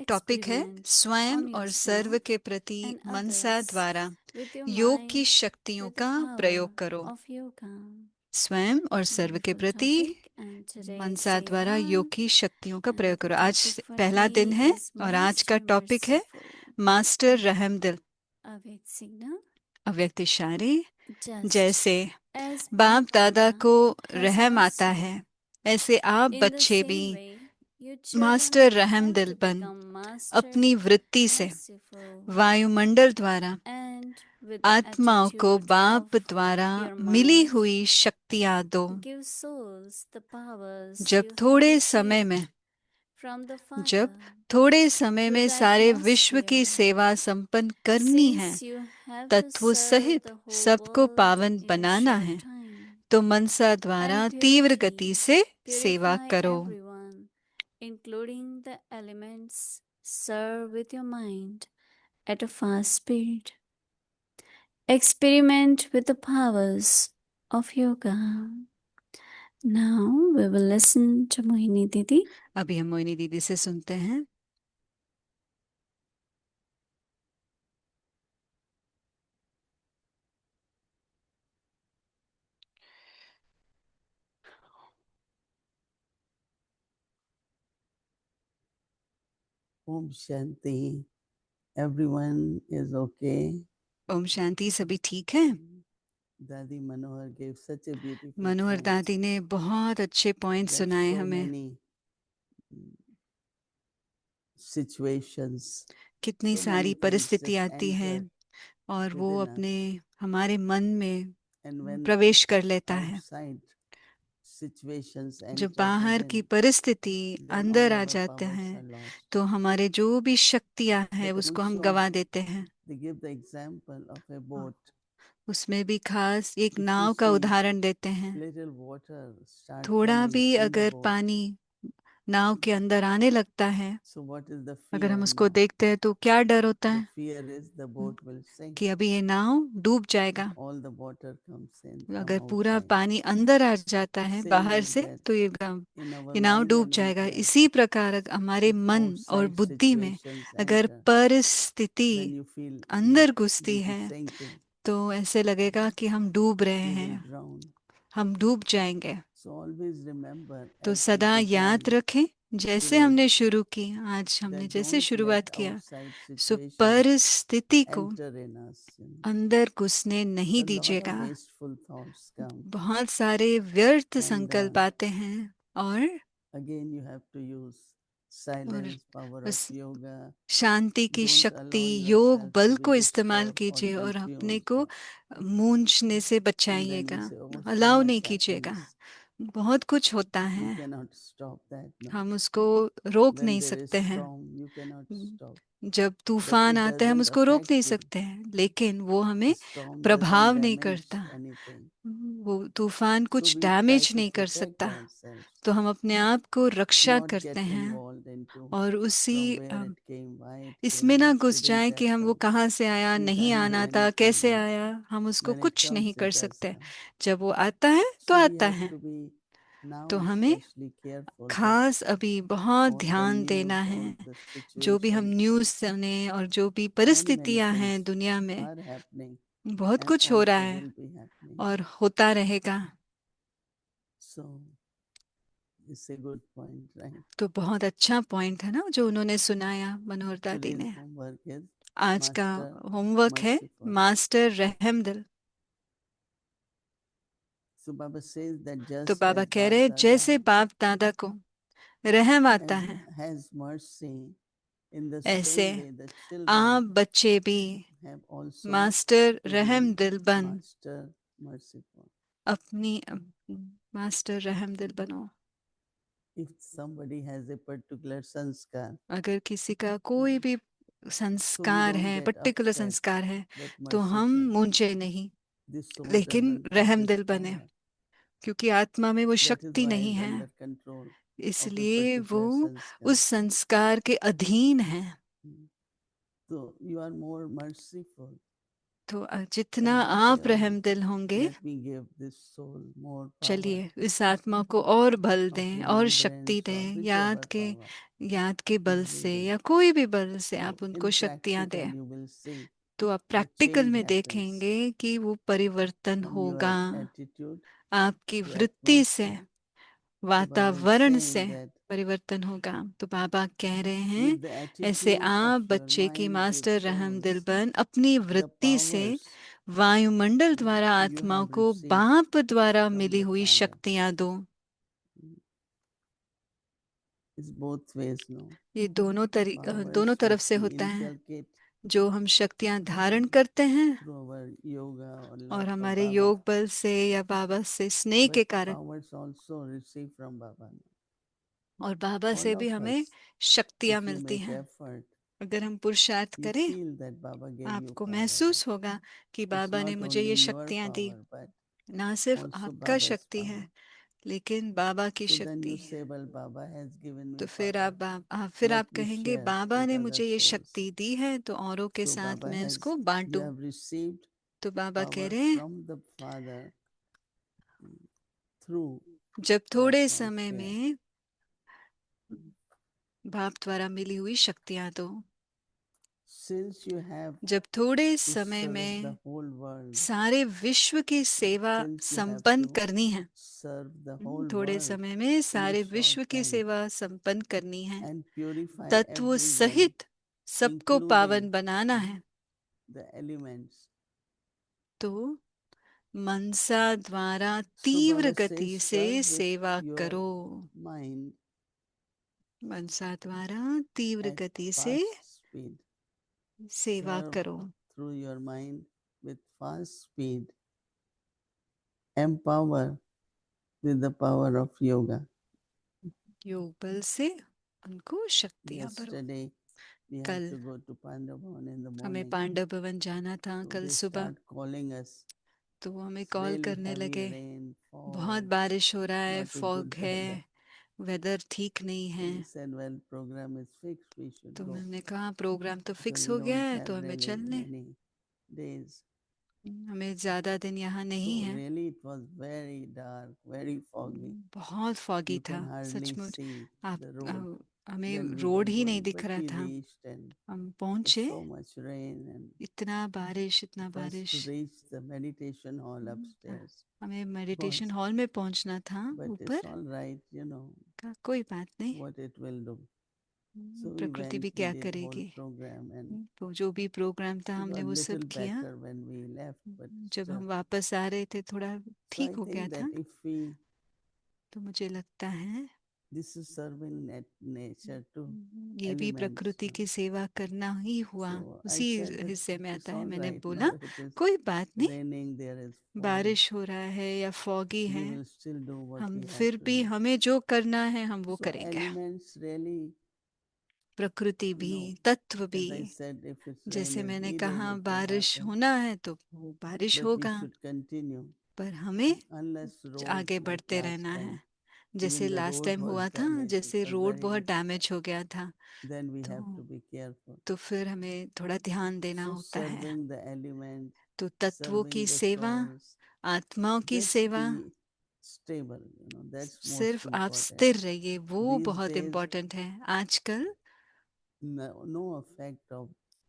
Speaker 2: टॉपिक है स्वयं और सर्व के प्रति मनसा द्वारा योग की शक्तियों का प्रयोग करो। स्वयं और सर्व के प्रति मनसा द्वारा योग की शक्तियों का प्रयोग करो। आज पहला दिन है और आज का टॉपिक है मास्टर रहमदिल। अव्यक्त इशारे। जैसे बाप दादा को रहम आता है, ऐसे आप बच्चे भी मास्टर रहमदिल बन अपनी वृत्ति से वायुमंडल द्वारा आत्माओं को बाप द्वारा मिली हुई शक्तियां दो। जब थोड़े समय में सारे विश्व की सेवा संपन्न करनी है, तत्वों सहित सबको पावन बनाना है, तो मनसा द्वारा तीव्र गति से सेवा करो।
Speaker 6: including the elements, serve with your mind at a fast speed. Experiment with the powers of yoga. Now we will listen to Mohini Didi.
Speaker 2: अभी हम मोहिनी दीदी से सुनते हैं।
Speaker 5: Om Shanti. everyone is okay.
Speaker 2: Om Shanti, सभी ठीक है?
Speaker 5: Dadi Manohar gave such a beautiful
Speaker 2: Manohar
Speaker 5: point.
Speaker 2: दादी ने बहुत अच्छे पॉइंट
Speaker 5: There are
Speaker 2: सुनाए
Speaker 5: so
Speaker 2: हमें।
Speaker 5: many situations,
Speaker 2: कितनी
Speaker 5: so
Speaker 2: सारी
Speaker 5: many things
Speaker 2: परिस्थिति
Speaker 5: just
Speaker 2: आती हैं
Speaker 5: enter
Speaker 2: और वो
Speaker 5: within
Speaker 2: अपने
Speaker 5: us.
Speaker 2: हमारे मन में
Speaker 5: And when
Speaker 2: प्रवेश कर लेता है।
Speaker 5: outside situations
Speaker 2: जब
Speaker 5: enter
Speaker 2: बाहर की
Speaker 5: within,
Speaker 2: परिस्थिति
Speaker 5: then all
Speaker 2: अंदर आ
Speaker 5: our
Speaker 2: जाते
Speaker 5: powers
Speaker 2: हैं
Speaker 5: are lost.
Speaker 2: तो हमारे जो भी शक्तियां हैं
Speaker 5: But
Speaker 2: उसको हम
Speaker 5: also,
Speaker 2: गवा देते हैं।
Speaker 5: they give the example of a boat.
Speaker 2: उसमें भी खास एक
Speaker 5: If you
Speaker 2: नाव का
Speaker 5: see
Speaker 2: उदाहरण देते हैं।
Speaker 5: little water start
Speaker 2: थोड़ा
Speaker 5: coming
Speaker 2: भी
Speaker 5: in the
Speaker 2: अगर
Speaker 5: boat,
Speaker 2: पानी नाव के अंदर आने लगता है,
Speaker 5: so what is the
Speaker 2: अगर हम
Speaker 5: fear
Speaker 2: उसको
Speaker 5: now?
Speaker 2: देखते हैं तो क्या डर होता
Speaker 5: The
Speaker 2: है
Speaker 5: fear is the boat will sink.
Speaker 2: कि अभी ये नाव डूब
Speaker 5: If
Speaker 2: जाएगा।
Speaker 5: all the water comes in from
Speaker 2: अगर पूरा
Speaker 5: outside.
Speaker 2: पानी अंदर आ जाता है
Speaker 5: Same
Speaker 2: बाहर
Speaker 5: like
Speaker 2: से
Speaker 5: that,
Speaker 2: तो
Speaker 5: in our
Speaker 2: ये नाव
Speaker 5: mind
Speaker 2: डूब
Speaker 5: and
Speaker 2: जाएगा।
Speaker 5: intellect,
Speaker 2: इसी प्रकार हमारे
Speaker 5: if
Speaker 2: मन और
Speaker 5: outside
Speaker 2: बुद्धि में
Speaker 5: situations
Speaker 2: अगर
Speaker 5: enter,
Speaker 2: परिस्थिति
Speaker 5: then you feel
Speaker 2: अंदर
Speaker 5: that
Speaker 2: घुसती
Speaker 5: this is
Speaker 2: है
Speaker 5: sinking,
Speaker 2: तो ऐसे लगेगा कि हम डूब रहे
Speaker 5: we will
Speaker 2: हैं,
Speaker 5: drown.
Speaker 2: हम डूब जाएंगे।
Speaker 5: So always remember,
Speaker 2: तो
Speaker 5: as we
Speaker 2: सदा याद
Speaker 5: began
Speaker 2: रखें, जैसे
Speaker 5: today,
Speaker 2: हमने शुरू की, आज हमने
Speaker 5: that
Speaker 2: जैसे
Speaker 5: don't let
Speaker 2: शुरुआत किया,
Speaker 5: outside
Speaker 2: सो
Speaker 5: situations
Speaker 2: परिस्थिति को
Speaker 5: enter in us.
Speaker 2: अंदर घुसने नहीं
Speaker 5: So a lot of
Speaker 2: दीजिएगा।
Speaker 5: wasteful thoughts come,
Speaker 2: बहुत सारे व्यर्थ
Speaker 5: and
Speaker 2: संकल्प आते हैं और
Speaker 5: again you have to use silence, power of
Speaker 2: उस
Speaker 5: yoga.
Speaker 2: शांति की
Speaker 5: Don't
Speaker 2: शक्ति,
Speaker 5: allow
Speaker 2: योग
Speaker 5: yourself
Speaker 2: बल
Speaker 5: to be
Speaker 2: को इस्तेमाल
Speaker 5: disturbed or
Speaker 2: कीजिए और अपने
Speaker 5: confused.
Speaker 2: को मूंझने से
Speaker 5: And then we
Speaker 2: बचाइएगा।
Speaker 5: say, oh, so
Speaker 2: allow नहीं
Speaker 5: much
Speaker 2: कीजिएगा।
Speaker 5: happens.
Speaker 2: बहुत कुछ होता
Speaker 5: You
Speaker 2: है,
Speaker 5: cannot stop that. No.
Speaker 2: हम उसको रोक
Speaker 5: When
Speaker 2: नहीं
Speaker 5: there is
Speaker 2: सकते हैं।
Speaker 5: storm, you cannot stop.
Speaker 2: जब
Speaker 5: But
Speaker 2: तूफान
Speaker 5: it
Speaker 2: आता है हम
Speaker 5: doesn't
Speaker 2: उसको रोक नहीं
Speaker 5: affect you.
Speaker 2: सकते हैं, लेकिन वो
Speaker 5: The
Speaker 2: हमें
Speaker 5: storm
Speaker 2: प्रभाव
Speaker 5: doesn't
Speaker 2: नहीं
Speaker 5: damage
Speaker 2: करता।
Speaker 5: anything.
Speaker 2: वो तूफान
Speaker 5: So
Speaker 2: कुछ
Speaker 5: we try
Speaker 2: डैमेज
Speaker 5: to
Speaker 2: नहीं कर
Speaker 5: protect
Speaker 2: सकता।
Speaker 5: ourselves,
Speaker 2: तो हम अपने आप को रक्षा
Speaker 5: not
Speaker 2: करते
Speaker 5: get
Speaker 2: हैं
Speaker 5: involved into
Speaker 2: और उसी
Speaker 5: from where it came, why it
Speaker 2: इसमें
Speaker 5: came,
Speaker 2: ना घुस
Speaker 5: didn't
Speaker 2: जाए कि हम वो
Speaker 5: happen.
Speaker 2: कहाँ से आया,
Speaker 5: You
Speaker 2: नहीं
Speaker 5: can't do
Speaker 2: आना था,
Speaker 5: anything.
Speaker 2: कैसे
Speaker 5: No.
Speaker 2: आया, हम उसको
Speaker 5: When it
Speaker 2: कुछ नहीं
Speaker 5: comes,
Speaker 2: कर
Speaker 5: it does
Speaker 2: सकते।
Speaker 5: come.
Speaker 2: जब वो आता है तो
Speaker 5: So we
Speaker 2: आता
Speaker 5: have
Speaker 2: है।
Speaker 5: to be now
Speaker 2: तो हमें
Speaker 5: especially careful that
Speaker 2: खास अभी बहुत
Speaker 5: all the
Speaker 2: ध्यान देना
Speaker 5: news,
Speaker 2: है।
Speaker 5: all the
Speaker 2: जो भी हम
Speaker 5: situations,
Speaker 2: न्यूज़ सुने और जो भी
Speaker 5: many
Speaker 2: परिस्थितियां
Speaker 5: things
Speaker 2: हैं दुनिया में,
Speaker 5: are happening
Speaker 2: बहुत
Speaker 5: and
Speaker 2: कुछ हो रहा
Speaker 5: also
Speaker 2: है
Speaker 5: will be happening.
Speaker 2: और होता रहेगा।
Speaker 5: So it's a good point, right?
Speaker 2: तो बहुत अच्छा पॉइंट है ना जो उन्होंने सुनाया मनोहर दादी
Speaker 5: Today's
Speaker 2: ने।
Speaker 5: homework is
Speaker 2: आज का
Speaker 5: Master
Speaker 2: होमवर्क है
Speaker 5: Merciful.
Speaker 2: मास्टर रहमदिल।
Speaker 5: So Baba says that
Speaker 2: तो
Speaker 5: just
Speaker 2: बाबा
Speaker 5: as
Speaker 2: कह
Speaker 5: Bap
Speaker 2: रहे जैसे
Speaker 5: Dada
Speaker 2: बाप दादा को रहम आता है,
Speaker 5: has mercy, in the
Speaker 2: ऐसे
Speaker 5: same way the children
Speaker 2: आप बच्चे भी
Speaker 5: have also
Speaker 2: मास्टर
Speaker 5: to
Speaker 2: रहम
Speaker 5: be
Speaker 2: दिल बन
Speaker 5: Master Merciful.
Speaker 2: अपनी मास्टर रहम दिल बनो।
Speaker 5: If somebody has a particular sanskar,
Speaker 2: अगर किसी का कोई भी
Speaker 5: so we
Speaker 2: संस्कार
Speaker 5: don't
Speaker 2: है,
Speaker 5: get
Speaker 2: पर्टिकुलर
Speaker 5: upset,
Speaker 2: संस्कार है,
Speaker 5: but
Speaker 2: तो हम
Speaker 5: merciful.
Speaker 2: मूंझे नहीं,
Speaker 5: This soul
Speaker 2: लेकिन
Speaker 5: doesn't
Speaker 2: रहम
Speaker 5: possess
Speaker 2: दिल बने,
Speaker 5: power.
Speaker 2: क्योंकि आत्मा में वो
Speaker 5: That is
Speaker 2: शक्ति
Speaker 5: why
Speaker 2: नहीं
Speaker 5: it's
Speaker 2: है,
Speaker 5: under control of a
Speaker 2: इसलिए वो
Speaker 5: particular sanskar.
Speaker 2: उस संस्कार के अधीन है।
Speaker 5: So you are more merciful.
Speaker 2: तो जितना
Speaker 5: And you say,
Speaker 2: आप
Speaker 5: oh,
Speaker 2: रहम दिल होंगे,
Speaker 5: let me give this soul more power
Speaker 2: चलिए इस आत्मा को और बल
Speaker 5: of
Speaker 2: दें और शक्ति
Speaker 5: remembrance or
Speaker 2: दें,
Speaker 5: whichever power
Speaker 2: याद के बल
Speaker 5: is
Speaker 2: से
Speaker 5: needed.
Speaker 2: या कोई भी बल से
Speaker 5: So
Speaker 2: आप उनको
Speaker 5: in
Speaker 2: शक्तियां
Speaker 5: practical
Speaker 2: दें।
Speaker 5: you will see
Speaker 2: तो आप
Speaker 5: the
Speaker 2: प्रैक्टिकल
Speaker 5: change
Speaker 2: में
Speaker 5: happens
Speaker 2: देखेंगे कि वो परिवर्तन
Speaker 5: from
Speaker 2: होगा
Speaker 5: your attitude
Speaker 2: आपकी
Speaker 5: to
Speaker 2: वृत्ति से,
Speaker 5: atmosphere. So Baba is
Speaker 2: वातावरण से
Speaker 5: saying that
Speaker 2: परिवर्तन होगा। तो बाबा कह रहे हैं
Speaker 5: with the
Speaker 2: ऐसे
Speaker 5: attitude of
Speaker 2: आप
Speaker 5: your
Speaker 2: बच्चे की
Speaker 5: mind, your
Speaker 2: मास्टर रहम दिल
Speaker 5: souls,
Speaker 2: बन अपनी
Speaker 5: the
Speaker 2: वृत्ति से
Speaker 5: powers
Speaker 2: वायुमंडल द्वारा
Speaker 5: you
Speaker 2: आत्मा
Speaker 5: have
Speaker 2: को
Speaker 5: received
Speaker 2: बाप द्वारा
Speaker 5: from
Speaker 2: मिली
Speaker 5: the
Speaker 2: हुई
Speaker 5: Father.
Speaker 2: शक्तियां दो।
Speaker 5: It's both ways, no?
Speaker 2: ये दोनों
Speaker 5: Powers
Speaker 2: तरफ
Speaker 5: which
Speaker 2: से
Speaker 5: we
Speaker 2: होता है,
Speaker 5: inculcate
Speaker 2: जो हम शक्तियां धारण करते हैं
Speaker 5: through our yoga or
Speaker 2: और
Speaker 5: love for
Speaker 2: हमारे
Speaker 5: Baba,
Speaker 2: योग बल से या बाबा से स्नेह
Speaker 5: but
Speaker 2: के कारण,
Speaker 5: powers also received from Baba.
Speaker 2: और बाबा
Speaker 5: All
Speaker 2: से भी
Speaker 5: of
Speaker 2: हमें
Speaker 5: us,
Speaker 2: शक्तियां
Speaker 5: if you
Speaker 2: मिलती
Speaker 5: make
Speaker 2: हैं।
Speaker 5: effort,
Speaker 2: अगर हम पुरुषार्थ
Speaker 5: you
Speaker 2: करें,
Speaker 5: feel that Baba gave you
Speaker 2: आपको
Speaker 5: power.
Speaker 2: महसूस होगा कि
Speaker 5: It's
Speaker 2: बाबा ने
Speaker 5: not
Speaker 2: मुझे
Speaker 5: only
Speaker 2: ये
Speaker 5: your
Speaker 2: शक्तियां दी।
Speaker 5: power, but
Speaker 2: ना सिर्फ
Speaker 5: also
Speaker 2: आपका
Speaker 5: Baba's
Speaker 2: शक्ति
Speaker 5: power.
Speaker 2: है, लेकिन बाबा की
Speaker 5: So then
Speaker 2: शक्ति
Speaker 5: you
Speaker 2: है।
Speaker 5: say, well, Baba has given
Speaker 2: तो
Speaker 5: me
Speaker 2: फिर
Speaker 5: power.
Speaker 2: फिर
Speaker 5: Let
Speaker 2: आप
Speaker 5: me
Speaker 2: कहेंगे
Speaker 5: share
Speaker 2: बाबा
Speaker 5: with
Speaker 2: ने
Speaker 5: other
Speaker 2: मुझे ये
Speaker 5: souls.
Speaker 2: शक्ति दी है तो औरों के
Speaker 5: So
Speaker 2: साथ
Speaker 5: Baba
Speaker 2: मैं
Speaker 5: has,
Speaker 2: उसको
Speaker 5: you
Speaker 2: बांटूं।
Speaker 5: have received
Speaker 2: तो बाबा कह
Speaker 5: power
Speaker 2: रहे हैं
Speaker 5: from the Father through
Speaker 2: जब
Speaker 5: the
Speaker 2: थोड़े समय
Speaker 5: atmosphere.
Speaker 2: में बाप द्वारा मिली हुई शक्तियां दो।
Speaker 5: Since you have
Speaker 2: जब थोड़े
Speaker 5: to
Speaker 2: समय
Speaker 5: serve the
Speaker 2: में
Speaker 5: whole world,
Speaker 2: सारे विश्व की सेवा
Speaker 5: since you have
Speaker 2: संपन्न
Speaker 5: to
Speaker 2: करनी है,
Speaker 5: serve the whole
Speaker 2: थोड़े
Speaker 5: world
Speaker 2: समय में
Speaker 5: in a
Speaker 2: सारे
Speaker 5: short
Speaker 2: विश्व की
Speaker 5: time
Speaker 2: सेवा संपन्न करनी है,
Speaker 5: and purify
Speaker 2: तत्व
Speaker 5: everyone
Speaker 2: सहित सबको
Speaker 5: including
Speaker 2: पावन बनाना है,
Speaker 5: the elements.
Speaker 2: तो मनसा द्वारा
Speaker 5: So
Speaker 2: तीव्र
Speaker 5: Baba
Speaker 2: गति
Speaker 5: says,
Speaker 2: से
Speaker 5: serve with
Speaker 2: सेवा
Speaker 5: your
Speaker 2: करो।
Speaker 5: mind
Speaker 2: मनसा द्वारा तीव्र
Speaker 5: at
Speaker 2: गति से
Speaker 5: fast speed.
Speaker 2: सेवा
Speaker 5: Serve
Speaker 2: करो।
Speaker 5: through your mind with fast speed. Empower with the power of yoga.
Speaker 2: योग बल से उनको शक्तियां भरो।
Speaker 5: Yesterday we had
Speaker 2: कल
Speaker 5: to go to Pandavavan in the
Speaker 2: हमें
Speaker 5: morning.
Speaker 2: पांडव भवन जाना था
Speaker 5: So
Speaker 2: कल
Speaker 5: they
Speaker 2: सुबह,
Speaker 5: start calling us.
Speaker 2: तो वो हमें
Speaker 5: It's
Speaker 2: कॉल
Speaker 5: really
Speaker 2: करने
Speaker 5: heavy
Speaker 2: लगे,
Speaker 5: rain,
Speaker 2: बहुत
Speaker 5: fog,
Speaker 2: बारिश हो रहा है,
Speaker 5: not a
Speaker 2: फॉग
Speaker 5: good
Speaker 2: है,
Speaker 5: weather.
Speaker 2: वेदर ठीक नहीं
Speaker 5: So
Speaker 2: है।
Speaker 5: we said, well, program is fixed, we should
Speaker 2: तो
Speaker 5: go.
Speaker 2: हमने कहा प्रोग्राम तो
Speaker 5: So
Speaker 2: फिक्स
Speaker 5: we
Speaker 2: हो गया
Speaker 5: don't
Speaker 2: है,
Speaker 5: have
Speaker 2: तो हमें
Speaker 5: really
Speaker 2: चलने,
Speaker 5: many days.
Speaker 2: हमें ज्यादा दिन यहाँ नहीं
Speaker 5: So
Speaker 2: है।
Speaker 5: really it was very dark, very foggy.
Speaker 2: बहुत फॉगी
Speaker 5: You
Speaker 2: था
Speaker 5: can hardly
Speaker 2: सचमुच।
Speaker 5: see
Speaker 2: आप
Speaker 5: the road.
Speaker 2: हमें
Speaker 5: Then we
Speaker 2: रोड
Speaker 5: were
Speaker 2: ही नहीं
Speaker 5: going,
Speaker 2: दिख
Speaker 5: but
Speaker 2: रहा
Speaker 5: we
Speaker 2: था।
Speaker 5: reached and
Speaker 2: हम पहुंचे,
Speaker 5: so much rain and
Speaker 2: इतना बारिश, इतना
Speaker 5: first
Speaker 2: बारिश।
Speaker 5: to reach the meditation hall upstairs.
Speaker 2: हमें मेडिटेशन
Speaker 5: Was,
Speaker 2: हॉल में पहुंचना था
Speaker 5: but
Speaker 2: ऊपर।
Speaker 5: it's all right, you know
Speaker 2: कहा कोई बात नहीं,
Speaker 5: what it will do. So we
Speaker 2: प्रकृति
Speaker 5: went,
Speaker 2: भी
Speaker 5: we
Speaker 2: क्या
Speaker 5: did whole
Speaker 2: करेगी।
Speaker 5: program and
Speaker 2: तो जो भी प्रोग्राम था
Speaker 5: it
Speaker 2: हमने
Speaker 5: got
Speaker 2: वो
Speaker 5: little
Speaker 2: सब किया।
Speaker 5: better when we left, but
Speaker 2: जब
Speaker 5: still.
Speaker 2: हम वापस आ रहे थे थोड़ा
Speaker 5: So
Speaker 2: ठीक
Speaker 5: I
Speaker 2: हो गया
Speaker 5: think
Speaker 2: था।
Speaker 5: that if we,
Speaker 2: तो मुझे लगता है
Speaker 5: this is serving nature too,
Speaker 2: ये भी
Speaker 5: elements.
Speaker 2: प्रकृति की सेवा करना ही हुआ,
Speaker 5: So I
Speaker 2: उसी
Speaker 5: said that
Speaker 2: हिस्से में
Speaker 5: it's
Speaker 2: आता है।
Speaker 5: all
Speaker 2: मैंने
Speaker 5: right
Speaker 2: बोला
Speaker 5: now, it is
Speaker 2: कोई बात नहीं,
Speaker 5: raining, there is fog.
Speaker 2: बारिश हो रहा है या फॉगी
Speaker 5: We
Speaker 2: है,
Speaker 5: will still do what
Speaker 2: हम
Speaker 5: we have
Speaker 2: फिर
Speaker 5: to
Speaker 2: भी
Speaker 5: do.
Speaker 2: हमें जो करना है हम वो
Speaker 5: So
Speaker 2: करेंगे।
Speaker 5: elements really,
Speaker 2: प्रकृति
Speaker 5: you
Speaker 2: भी,
Speaker 5: know,
Speaker 2: तत्व भी,
Speaker 5: as I said, if it's
Speaker 2: जैसे
Speaker 5: rain is
Speaker 2: मैंने
Speaker 5: needed,
Speaker 2: कहा
Speaker 5: it will
Speaker 2: बारिश
Speaker 5: happen.
Speaker 2: होना है तो वो बारिश
Speaker 5: But we
Speaker 2: होगा,
Speaker 5: should continue
Speaker 2: पर हमें
Speaker 5: unless road
Speaker 2: आगे
Speaker 5: like
Speaker 2: बढ़ते
Speaker 5: last
Speaker 2: रहना
Speaker 5: time.
Speaker 2: है। जैसे
Speaker 5: Even the
Speaker 2: last
Speaker 5: road
Speaker 2: time
Speaker 5: was
Speaker 2: हुआ था,
Speaker 5: damaged, it
Speaker 2: जैसे
Speaker 5: was
Speaker 2: रोड
Speaker 5: very
Speaker 2: बहुत
Speaker 5: difficult.
Speaker 2: डैमेज हो गया था,
Speaker 5: Then we have to
Speaker 2: तो
Speaker 5: be careful.
Speaker 2: तो फिर हमें थोड़ा ध्यान देना
Speaker 5: So
Speaker 2: होता है।
Speaker 5: serving the elements,
Speaker 2: तो तत्वों की
Speaker 5: serving the
Speaker 2: सेवा,
Speaker 5: souls,
Speaker 2: आत्माओं की
Speaker 5: just
Speaker 2: सेवा,
Speaker 5: be stable, you know, that's most
Speaker 2: सिर्फ आप
Speaker 5: important.
Speaker 2: स्थिर रहिए, वो
Speaker 5: These
Speaker 2: बहुत
Speaker 5: days,
Speaker 2: इम्पोर्टेंट है। आजकल
Speaker 5: no effect of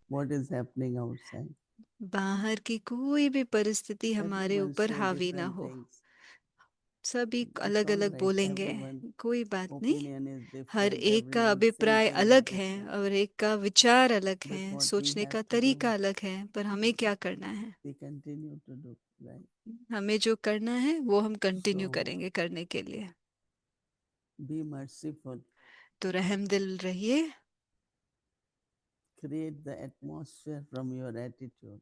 Speaker 5: what is happening outside.
Speaker 2: बाहर की कोई भी परिस्थिति हमारे
Speaker 5: Everyone
Speaker 2: ऊपर
Speaker 5: say
Speaker 2: हावी ना
Speaker 5: different
Speaker 2: हो।
Speaker 5: things.
Speaker 2: सभी
Speaker 5: It's
Speaker 2: अलग
Speaker 5: all
Speaker 2: अलग
Speaker 5: right.
Speaker 2: बोलेंगे,
Speaker 5: Everyone
Speaker 2: कोई बात नहीं।
Speaker 5: opinion is
Speaker 2: her
Speaker 5: different.
Speaker 2: एक का
Speaker 5: Everyone's
Speaker 2: अभिप्राय
Speaker 5: thinking is
Speaker 2: अलग है
Speaker 5: different.
Speaker 2: और एक का विचार अलग
Speaker 5: But
Speaker 2: है,
Speaker 5: what we
Speaker 2: सोचने
Speaker 5: have
Speaker 2: का
Speaker 5: to do,
Speaker 2: तरीका अलग है, पर हमें क्या करना है,
Speaker 5: we continue to do, right?
Speaker 2: हमें जो करना है वो हम कंटिन्यू
Speaker 5: So
Speaker 2: करेंगे करने के लिए।
Speaker 5: be merciful.
Speaker 2: तो रहम दिल रहिए,
Speaker 5: Create the atmosphere from your attitude.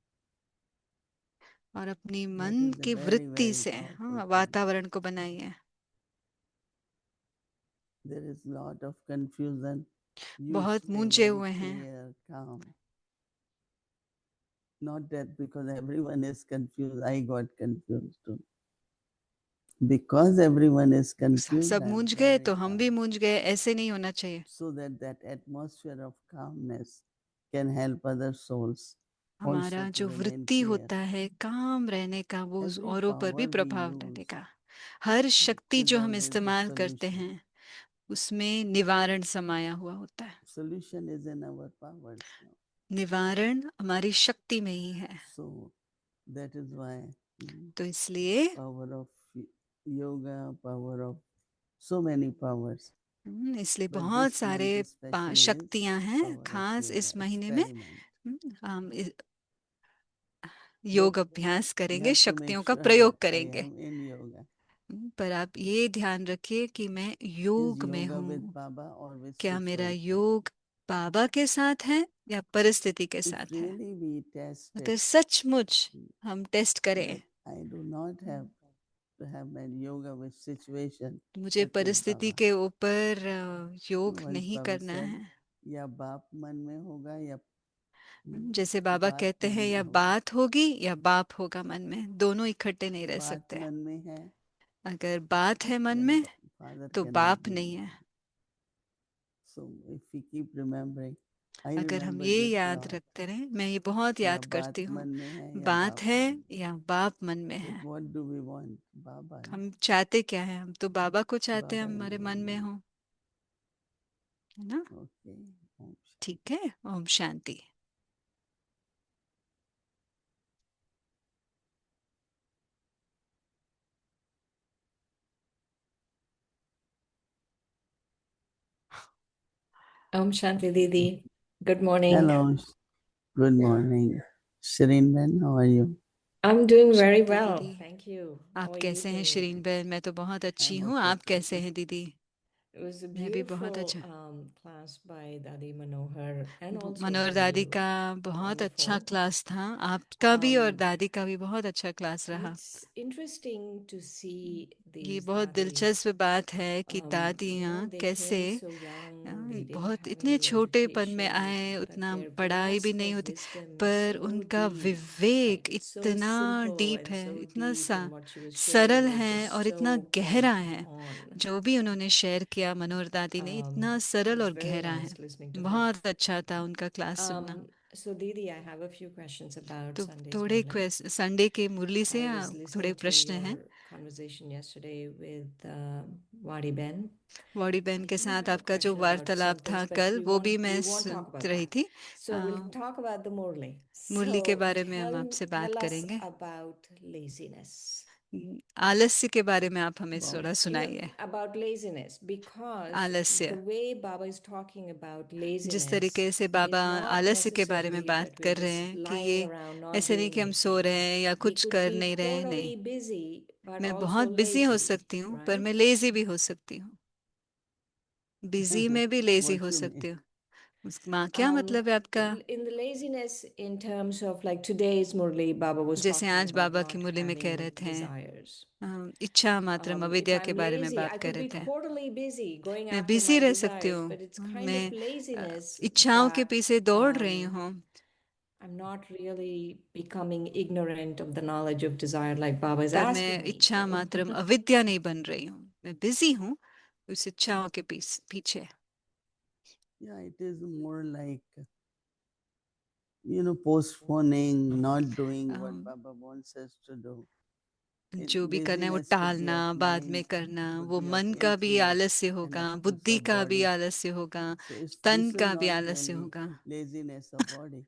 Speaker 2: और अपनी
Speaker 5: That
Speaker 2: मन
Speaker 5: is the
Speaker 2: की
Speaker 5: very,
Speaker 2: वृत्ति
Speaker 5: very
Speaker 2: से
Speaker 5: powerful thing.
Speaker 2: वातावरण को बनाइए।
Speaker 5: There is lot of confusion. You
Speaker 2: बहुत
Speaker 5: stay
Speaker 2: मूंझे
Speaker 5: very
Speaker 2: हुए हैं।
Speaker 5: clear, calm. Not that because everyone is confused, I got confused too. Because everyone is confused,
Speaker 2: सब
Speaker 5: I am
Speaker 2: मूंझ गए
Speaker 5: very
Speaker 2: तो हम भी
Speaker 5: calm.
Speaker 2: मूंझ गए, ऐसे नहीं होना चाहिए।
Speaker 5: So that atmosphere of calmness can help other souls also
Speaker 2: हमारा
Speaker 5: to
Speaker 2: जो
Speaker 5: remain
Speaker 2: वृत्ति
Speaker 5: clear.
Speaker 2: होता है काम रहने का, वो
Speaker 5: Every
Speaker 2: औरों पर भी
Speaker 5: power we
Speaker 2: प्रभाव
Speaker 5: use
Speaker 2: डालेगा। हर शक्ति
Speaker 5: is
Speaker 2: जो हम
Speaker 5: always a
Speaker 2: इस्तेमाल करते
Speaker 5: solution.
Speaker 2: हैं उसमें निवारण समाया हुआ होता है।
Speaker 5: Solution is in our powers now.
Speaker 2: निवारण हमारी शक्ति में ही है।
Speaker 5: So that is why
Speaker 2: तो इसलिए
Speaker 5: power of yoga, power of so many powers.
Speaker 2: इसलिए
Speaker 5: But
Speaker 2: बहुत
Speaker 5: this
Speaker 2: सारे
Speaker 5: month especially is
Speaker 2: शक्तियां हैं।
Speaker 5: power of
Speaker 2: खास
Speaker 5: yoga
Speaker 2: इस महीने में
Speaker 5: experiment.
Speaker 2: हम
Speaker 5: But
Speaker 2: योग अभ्यास
Speaker 5: you
Speaker 2: करेंगे,
Speaker 5: have to make
Speaker 2: शक्तियों का
Speaker 5: sure
Speaker 2: प्रयोग
Speaker 5: that I
Speaker 2: करेंगे।
Speaker 5: am in yoga.
Speaker 2: पर आप ये ध्यान रखिए कि मैं
Speaker 5: Is
Speaker 2: योग में
Speaker 5: yoga with
Speaker 2: हूँ।
Speaker 5: Baba or with
Speaker 2: क्या मेरा
Speaker 5: situation?
Speaker 2: योग बाबा के साथ है या परिस्थिति के
Speaker 5: If
Speaker 2: साथ है?
Speaker 5: really we test
Speaker 2: अगर
Speaker 5: it
Speaker 2: सचमुच हम टेस्ट करें,
Speaker 5: that I do not have to have my yoga with situation,
Speaker 2: मुझे
Speaker 5: but with
Speaker 2: परिस्थिति
Speaker 5: Baba.
Speaker 2: के ऊपर योग
Speaker 5: Once
Speaker 2: नहीं
Speaker 5: Baba
Speaker 2: करना
Speaker 5: said,
Speaker 2: है।
Speaker 5: या बाप मन में होगा या
Speaker 2: जैसे बाबा
Speaker 5: बात
Speaker 2: कहते
Speaker 5: मन
Speaker 2: हैं
Speaker 5: में
Speaker 2: या
Speaker 5: होगा।
Speaker 2: बात होगी या बाप होगा मन में, दोनों इकट्ठे नहीं रह
Speaker 5: बात
Speaker 2: सकते।
Speaker 5: मन में है,
Speaker 2: अगर बात है मन
Speaker 5: then
Speaker 2: में
Speaker 5: father
Speaker 2: तो
Speaker 5: cannot
Speaker 2: बाप
Speaker 5: be in
Speaker 2: नहीं है।
Speaker 5: mind. So if we keep remembering, I
Speaker 2: अगर हम
Speaker 5: remember
Speaker 2: ये
Speaker 5: this
Speaker 2: याद
Speaker 5: lot.
Speaker 2: रखते रहें, मैं ये बहुत
Speaker 5: या
Speaker 2: याद करती
Speaker 5: बात
Speaker 2: हूँ,
Speaker 5: मन में है या
Speaker 2: बात
Speaker 5: बाप
Speaker 2: है
Speaker 5: मन में।
Speaker 2: या बाप मन में
Speaker 5: But
Speaker 2: है।
Speaker 5: what do we want? Baba.
Speaker 2: हम चाहते क्या है? हम तो बाबा को चाहते हैं,
Speaker 5: बाबा
Speaker 2: हमारे
Speaker 5: in
Speaker 2: मन
Speaker 5: our
Speaker 2: में
Speaker 5: mind.
Speaker 2: हो, है ना?
Speaker 5: Okay. Om
Speaker 2: ठीक है, ओम शांति।
Speaker 8: ओम शांति दीदी। Good morning.
Speaker 5: Hello. Good morning. Shireen Ben, how are you?
Speaker 8: I'm doing very
Speaker 2: Shanti
Speaker 8: well.
Speaker 2: दीदी,
Speaker 8: Thank you.
Speaker 2: आप
Speaker 8: How are you
Speaker 2: कैसे हैं
Speaker 8: doing?
Speaker 2: शिरीन बहन? मैं तो बहुत अच्छी
Speaker 5: I'm
Speaker 2: हूँ,
Speaker 5: okay.
Speaker 2: आप कैसे हैं दीदी?
Speaker 8: It was a
Speaker 2: मैं भी बहुत
Speaker 8: beautiful
Speaker 2: अच्छा।
Speaker 8: class by Dadi Manohar and also
Speaker 2: Manohar
Speaker 8: by
Speaker 2: दादी
Speaker 8: you.
Speaker 2: का बहुत अच्छा
Speaker 8: Wonderful.
Speaker 2: क्लास था, आपका भी और
Speaker 8: Um,
Speaker 2: दादी का भी बहुत अच्छा क्लास रहा।
Speaker 8: it's interesting to see
Speaker 2: ये
Speaker 8: these
Speaker 2: बहुत
Speaker 8: dadis.
Speaker 2: दिलचस्प बात है कि
Speaker 8: You
Speaker 2: दादियाँ
Speaker 8: know, they
Speaker 2: कैसे
Speaker 8: came so young. They didn't
Speaker 2: बहुत
Speaker 8: have
Speaker 2: इतने
Speaker 8: any
Speaker 2: छोटेपन में
Speaker 8: education,
Speaker 2: आए,
Speaker 8: but
Speaker 2: उतना
Speaker 8: their
Speaker 2: पढ़ाई भी
Speaker 8: grasp
Speaker 2: नहीं
Speaker 8: of
Speaker 2: होती,
Speaker 8: wisdom is
Speaker 2: पर
Speaker 8: so
Speaker 2: उनका
Speaker 8: deep.
Speaker 2: Vivek
Speaker 8: Like it's so
Speaker 2: इतना
Speaker 8: simple
Speaker 2: डीप
Speaker 8: and
Speaker 2: है,
Speaker 8: so
Speaker 2: इतना
Speaker 8: deep, and what she was sharing
Speaker 2: सरल
Speaker 8: was
Speaker 2: है
Speaker 8: just
Speaker 2: और इतना
Speaker 8: so
Speaker 2: गहरा
Speaker 8: point
Speaker 2: है।
Speaker 8: on.
Speaker 2: जो भी उन्होंने शेयर किया मनोहर दादी ने, इतना
Speaker 8: It
Speaker 2: सरल
Speaker 8: was
Speaker 2: और
Speaker 8: very
Speaker 2: गहरा है।
Speaker 8: nice listening to her.
Speaker 2: बहुत अच्छा था उनका क्लास सुनना।
Speaker 8: So Didi, I have a few questions about
Speaker 2: तो
Speaker 8: Sunday's
Speaker 2: थोड़े
Speaker 8: Murli.
Speaker 2: संडे के मुरली से
Speaker 8: I was
Speaker 2: थोड़े
Speaker 8: listening to
Speaker 2: प्रश्न हैं।
Speaker 8: your conversation yesterday with Wadi Ben.
Speaker 2: वॉडी बहन
Speaker 8: I
Speaker 2: के
Speaker 8: do
Speaker 2: साथ
Speaker 8: have a
Speaker 2: आपका जो
Speaker 8: question about
Speaker 2: वार्तालाप
Speaker 8: some things,
Speaker 2: था
Speaker 8: but
Speaker 2: कल, वो भी मैं
Speaker 8: we won't
Speaker 2: soon
Speaker 8: talk about
Speaker 2: रही
Speaker 8: that.
Speaker 2: थी।
Speaker 8: So we'll talk about the Murli.
Speaker 2: मुरली के
Speaker 8: So
Speaker 2: बारे में हम आपसे बात
Speaker 8: tell us
Speaker 2: करेंगे।
Speaker 8: about laziness.
Speaker 2: आलस्य के बारे में आप हमें
Speaker 5: Wow.
Speaker 2: थोड़ा
Speaker 8: You know,
Speaker 2: सुनाइए।
Speaker 8: about laziness, because
Speaker 2: आलस्य,
Speaker 8: the way Baba is talking about
Speaker 2: जिस
Speaker 8: laziness,
Speaker 2: तरीके से
Speaker 8: it
Speaker 2: बाबा
Speaker 8: is not
Speaker 2: आलस्य के बारे में
Speaker 8: necessarily
Speaker 2: बात
Speaker 8: that
Speaker 2: कर
Speaker 8: we're
Speaker 2: रहे
Speaker 8: just
Speaker 2: हैं कि
Speaker 8: lying
Speaker 2: ये
Speaker 8: around not
Speaker 2: ऐसे नहीं
Speaker 8: doing
Speaker 2: कि हम सो
Speaker 8: anything.
Speaker 2: रहे हैं या
Speaker 8: We
Speaker 2: कुछ
Speaker 8: could
Speaker 2: कर
Speaker 8: be
Speaker 2: नहीं रहे,
Speaker 8: totally
Speaker 2: नहीं।
Speaker 8: busy, but
Speaker 2: मैं
Speaker 8: also
Speaker 2: बहुत बिजी हो
Speaker 8: lazy,
Speaker 2: सकती हूँ, पर
Speaker 8: right?
Speaker 2: मैं लेजी भी हो सकती हूँ। बिजी में भी लेजी
Speaker 5: What
Speaker 2: हो
Speaker 5: you
Speaker 2: सकती
Speaker 5: mean?
Speaker 2: हूँ। क्या मतलब है आपका?
Speaker 8: In the laziness, in terms of like today's Murli, Baba was
Speaker 2: जैसे
Speaker 8: talking
Speaker 2: आज
Speaker 8: about
Speaker 2: बाबा की
Speaker 8: not
Speaker 2: मुरली में कह
Speaker 8: having
Speaker 2: रहे थे,
Speaker 8: desires.
Speaker 2: इच्छा मात्र
Speaker 8: If
Speaker 2: अविद्या के
Speaker 8: I'm
Speaker 2: बारे में
Speaker 8: lazy,
Speaker 2: बात
Speaker 8: I
Speaker 2: कर
Speaker 8: could
Speaker 2: रहे
Speaker 8: be
Speaker 2: थे।
Speaker 8: totally busy going
Speaker 2: मैं
Speaker 8: after
Speaker 2: बिजी
Speaker 8: my
Speaker 2: रह सकती
Speaker 8: desires,
Speaker 2: हूँ,
Speaker 8: but it's kind
Speaker 2: मैं
Speaker 8: of laziness
Speaker 2: इच्छाओं के
Speaker 8: that
Speaker 2: पीछे दौड़ रही हूँ,
Speaker 8: I'm not really becoming ignorant of the knowledge of desire like Baba is
Speaker 2: पर मैं
Speaker 8: asking me
Speaker 2: इच्छा
Speaker 8: to.
Speaker 2: मात्र अविद्या नहीं बन रही हूँ। मैं बिजी हूँ उस इच्छाओं के पीछे।
Speaker 5: Yeah, it is more like, postponing, not doing what
Speaker 2: um,
Speaker 5: Baba wants us to do.
Speaker 2: जो भी करना है वो
Speaker 5: Laziness could be
Speaker 2: टालना,
Speaker 5: of
Speaker 2: बाद में
Speaker 5: mind,
Speaker 2: करना,
Speaker 5: could
Speaker 2: वो
Speaker 5: be of
Speaker 2: मन का भी
Speaker 5: influence
Speaker 2: आलस्य
Speaker 5: and
Speaker 2: होगा,
Speaker 5: absence
Speaker 2: बुद्धि
Speaker 5: of
Speaker 2: का भी
Speaker 5: body.
Speaker 2: आलस्य होगा,
Speaker 5: So
Speaker 2: तन
Speaker 5: this is
Speaker 2: का भी
Speaker 5: not
Speaker 2: आलस्य
Speaker 5: only
Speaker 2: होगा।
Speaker 5: laziness of body.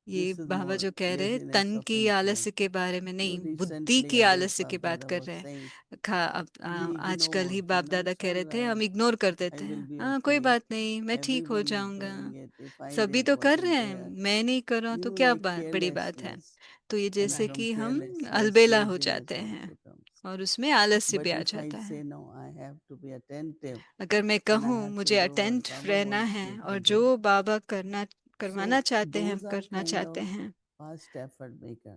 Speaker 2: ये
Speaker 5: This is
Speaker 2: बाबा
Speaker 5: more
Speaker 2: जो कह रहे हैं,
Speaker 5: laziness
Speaker 2: तन
Speaker 5: of
Speaker 2: की आलस्य
Speaker 5: influence.
Speaker 2: के बारे में नहीं, बुद्धि
Speaker 5: Recently,
Speaker 2: की
Speaker 5: Adil
Speaker 2: आलस्य की
Speaker 5: Bab
Speaker 2: बात
Speaker 5: Dada
Speaker 2: कर
Speaker 5: was
Speaker 2: रहे हैं।
Speaker 5: saying, we
Speaker 2: आजकल ही
Speaker 5: ignore,
Speaker 2: बाप दादा
Speaker 5: it's
Speaker 2: कह
Speaker 5: all
Speaker 2: रहे थे, हम
Speaker 5: right.
Speaker 2: इग्नोर कर
Speaker 5: I
Speaker 2: देते
Speaker 5: will
Speaker 2: हैं।
Speaker 5: be
Speaker 2: हाँ, कोई
Speaker 5: okay.
Speaker 2: बात नहीं, मैं ठीक हो
Speaker 5: Everyone is
Speaker 2: जाऊंगा।
Speaker 5: doing it. If I
Speaker 2: सभी
Speaker 5: did,
Speaker 2: तो
Speaker 5: what
Speaker 2: कर
Speaker 5: is
Speaker 2: रहे हैं,
Speaker 5: there?
Speaker 2: मैं नहीं कर रहा हूँ तो क्या
Speaker 5: Like
Speaker 2: बड़ी बात है।
Speaker 5: carelessness.
Speaker 2: तो ये
Speaker 5: And
Speaker 2: जैसे
Speaker 5: from
Speaker 2: कि हम
Speaker 5: carelessness,
Speaker 2: अलबेला हो
Speaker 5: laziness
Speaker 2: जाते हैं
Speaker 5: also comes.
Speaker 2: और उसमें आलस्य भी
Speaker 5: But
Speaker 2: आ
Speaker 5: if I
Speaker 2: जाता है।
Speaker 5: say, no, I have to be attentive
Speaker 2: अगर मैं
Speaker 5: and I
Speaker 2: कहूँ
Speaker 5: have to
Speaker 2: मुझे
Speaker 5: do what
Speaker 2: अटेंट
Speaker 5: Baba
Speaker 2: रहना
Speaker 5: wants
Speaker 2: है
Speaker 5: me
Speaker 2: और
Speaker 5: to do.
Speaker 2: जो बाबा करवाना
Speaker 5: So
Speaker 2: चाहते हैं हम
Speaker 5: those are
Speaker 2: करना
Speaker 5: kind
Speaker 2: चाहते
Speaker 5: of
Speaker 2: हैं,
Speaker 5: fast effort maker,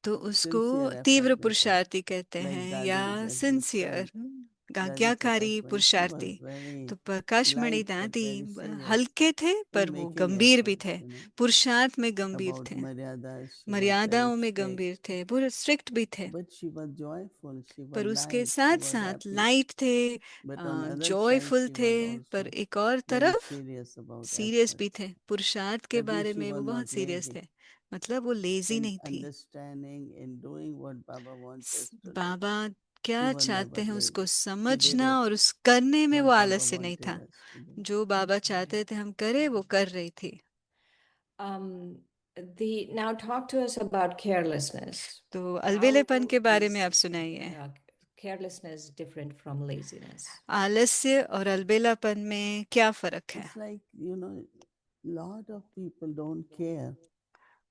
Speaker 2: तो उसको
Speaker 5: sincere effort
Speaker 2: तीव्र
Speaker 5: maker,
Speaker 2: पुरुषार्थी कहते
Speaker 5: like
Speaker 2: हैं या
Speaker 5: Dadi just
Speaker 2: sincere
Speaker 5: described. Dadi
Speaker 2: आज्ञाकारी
Speaker 5: Prakashmani, she was
Speaker 2: पुरुषार्थी।
Speaker 5: very
Speaker 2: तो प्रकाशमणि
Speaker 5: light but
Speaker 2: दादी
Speaker 5: very serious
Speaker 2: हल्के थे पर
Speaker 5: in
Speaker 2: वो
Speaker 5: making
Speaker 2: गंभीर भी
Speaker 5: efforts,
Speaker 2: थे, पुरुषार्थ में गंभीर
Speaker 5: about
Speaker 2: थे,
Speaker 5: Maryadas. She was very
Speaker 2: मर्यादाओं में
Speaker 5: strict,
Speaker 2: गंभीर थे, पूरे स्ट्रिक्ट भी थे,
Speaker 5: but she was joyful, she was
Speaker 2: पर उसके
Speaker 5: light, she
Speaker 2: साथ
Speaker 5: was
Speaker 2: साथ
Speaker 5: happy.
Speaker 2: लाइट थे,
Speaker 5: But on other side,
Speaker 2: joyful
Speaker 5: she
Speaker 2: थे,
Speaker 5: was
Speaker 2: पर
Speaker 5: also
Speaker 2: एक और
Speaker 5: very
Speaker 2: तरफ
Speaker 5: serious about
Speaker 2: सीरियस भी
Speaker 5: efforts.
Speaker 2: थे। पुरुषार्थ के
Speaker 5: That means
Speaker 2: बारे
Speaker 5: she
Speaker 2: में वो
Speaker 5: was
Speaker 2: बहुत
Speaker 5: not
Speaker 2: सीरियस
Speaker 5: lazy
Speaker 2: थे, मतलब वो लेजी
Speaker 5: in
Speaker 2: नहीं थी।
Speaker 5: understanding, in doing what Baba wants us to do.
Speaker 2: Baba
Speaker 5: She
Speaker 2: क्या
Speaker 5: was
Speaker 2: चाहते
Speaker 5: never
Speaker 2: हैं उसको
Speaker 5: lazy. She did
Speaker 2: समझना
Speaker 5: it
Speaker 2: और उस करने में वो
Speaker 5: what Baba
Speaker 2: आलस्य नहीं
Speaker 5: wanted
Speaker 2: था।
Speaker 5: us to do.
Speaker 2: जो बाबा चाहते थे हम करें, वो कर रही थी।
Speaker 8: Um, now talk to us about carelessness.
Speaker 2: तो
Speaker 8: How
Speaker 2: अलबेलेपन के बारे में आप
Speaker 8: is
Speaker 2: सुनाइए।
Speaker 8: carelessness different from laziness?
Speaker 2: आलस्य और अलबेलापन में क्या फर्क है?
Speaker 5: It's like, lot of people don't care.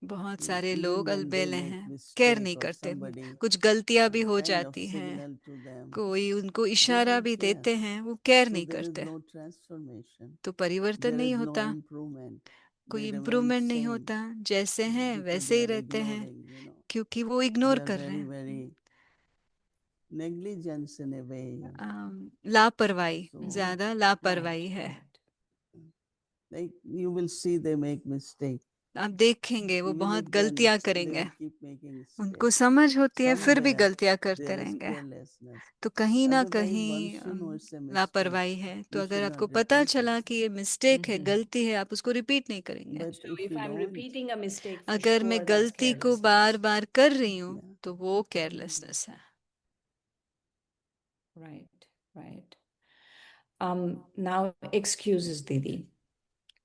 Speaker 2: बहुत सारे
Speaker 5: Even
Speaker 2: लोग
Speaker 5: when they
Speaker 2: अलबेले
Speaker 5: make
Speaker 2: हैं, केयर
Speaker 5: mistake
Speaker 2: नहीं
Speaker 5: or
Speaker 2: करते,
Speaker 5: somebody
Speaker 2: कुछ गलतियां भी हो
Speaker 5: kind of
Speaker 2: जाती हैं,
Speaker 5: signal to them,
Speaker 2: कोई उनको
Speaker 5: they
Speaker 2: इशारा
Speaker 5: don't
Speaker 2: भी
Speaker 5: care.
Speaker 2: देते हैं, वो केयर
Speaker 5: So
Speaker 2: नहीं
Speaker 5: there is
Speaker 2: करते,
Speaker 5: no transformation.
Speaker 2: तो परिवर्तन
Speaker 5: There
Speaker 2: नहीं
Speaker 5: is no
Speaker 2: होता,
Speaker 5: improvement.
Speaker 2: कोई
Speaker 5: They remain
Speaker 2: इम्प्रूवमेंट नहीं
Speaker 5: same
Speaker 2: होता, जैसे हैं
Speaker 5: because
Speaker 2: वैसे
Speaker 5: they
Speaker 2: ही
Speaker 5: are
Speaker 2: रहते हैं,
Speaker 5: ignoring.
Speaker 2: क्योंकि वो
Speaker 5: They
Speaker 2: इग्नोर
Speaker 5: are
Speaker 2: कर रहे
Speaker 5: very,
Speaker 2: हैं।
Speaker 5: very negligence in a way.
Speaker 2: लापरवाही,
Speaker 5: So,
Speaker 2: ज्यादा
Speaker 8: Right,
Speaker 2: लापरवाही है।
Speaker 8: right.
Speaker 5: like you will see they make mistake.
Speaker 2: आप देखेंगे वो
Speaker 5: Even
Speaker 2: बहुत
Speaker 5: if they
Speaker 2: गलतियां
Speaker 5: understand, they
Speaker 2: करेंगे,
Speaker 5: will keep making
Speaker 2: उनको
Speaker 5: mistake.
Speaker 2: समझ होती है फिर भी
Speaker 5: Somewhere
Speaker 2: गलतियां करते
Speaker 5: there is
Speaker 2: रहेंगे,
Speaker 5: carelessness.
Speaker 2: तो कहीं ना
Speaker 5: Otherwise,
Speaker 2: कहीं
Speaker 5: once you know it's a mistake,
Speaker 2: लापरवाही है। तो
Speaker 5: you
Speaker 2: अगर
Speaker 5: should
Speaker 2: आपको
Speaker 5: not
Speaker 2: पता
Speaker 5: repeat it.
Speaker 2: चला कि ये मिस्टेक है,
Speaker 8: Mhm.
Speaker 2: गलती है, आप उसको रिपीट नहीं करेंगे।
Speaker 5: But
Speaker 8: So
Speaker 5: if
Speaker 8: if
Speaker 5: you
Speaker 8: I'm
Speaker 5: don't,
Speaker 8: repeating a mistake, for
Speaker 2: अगर मैं
Speaker 8: sure, that's
Speaker 2: गलती को बार
Speaker 8: carelessness.
Speaker 2: बार कर रही हूँ
Speaker 5: yeah,
Speaker 2: तो वो केयरलेसनेस है।
Speaker 8: Right, right. Now excuses, Didi.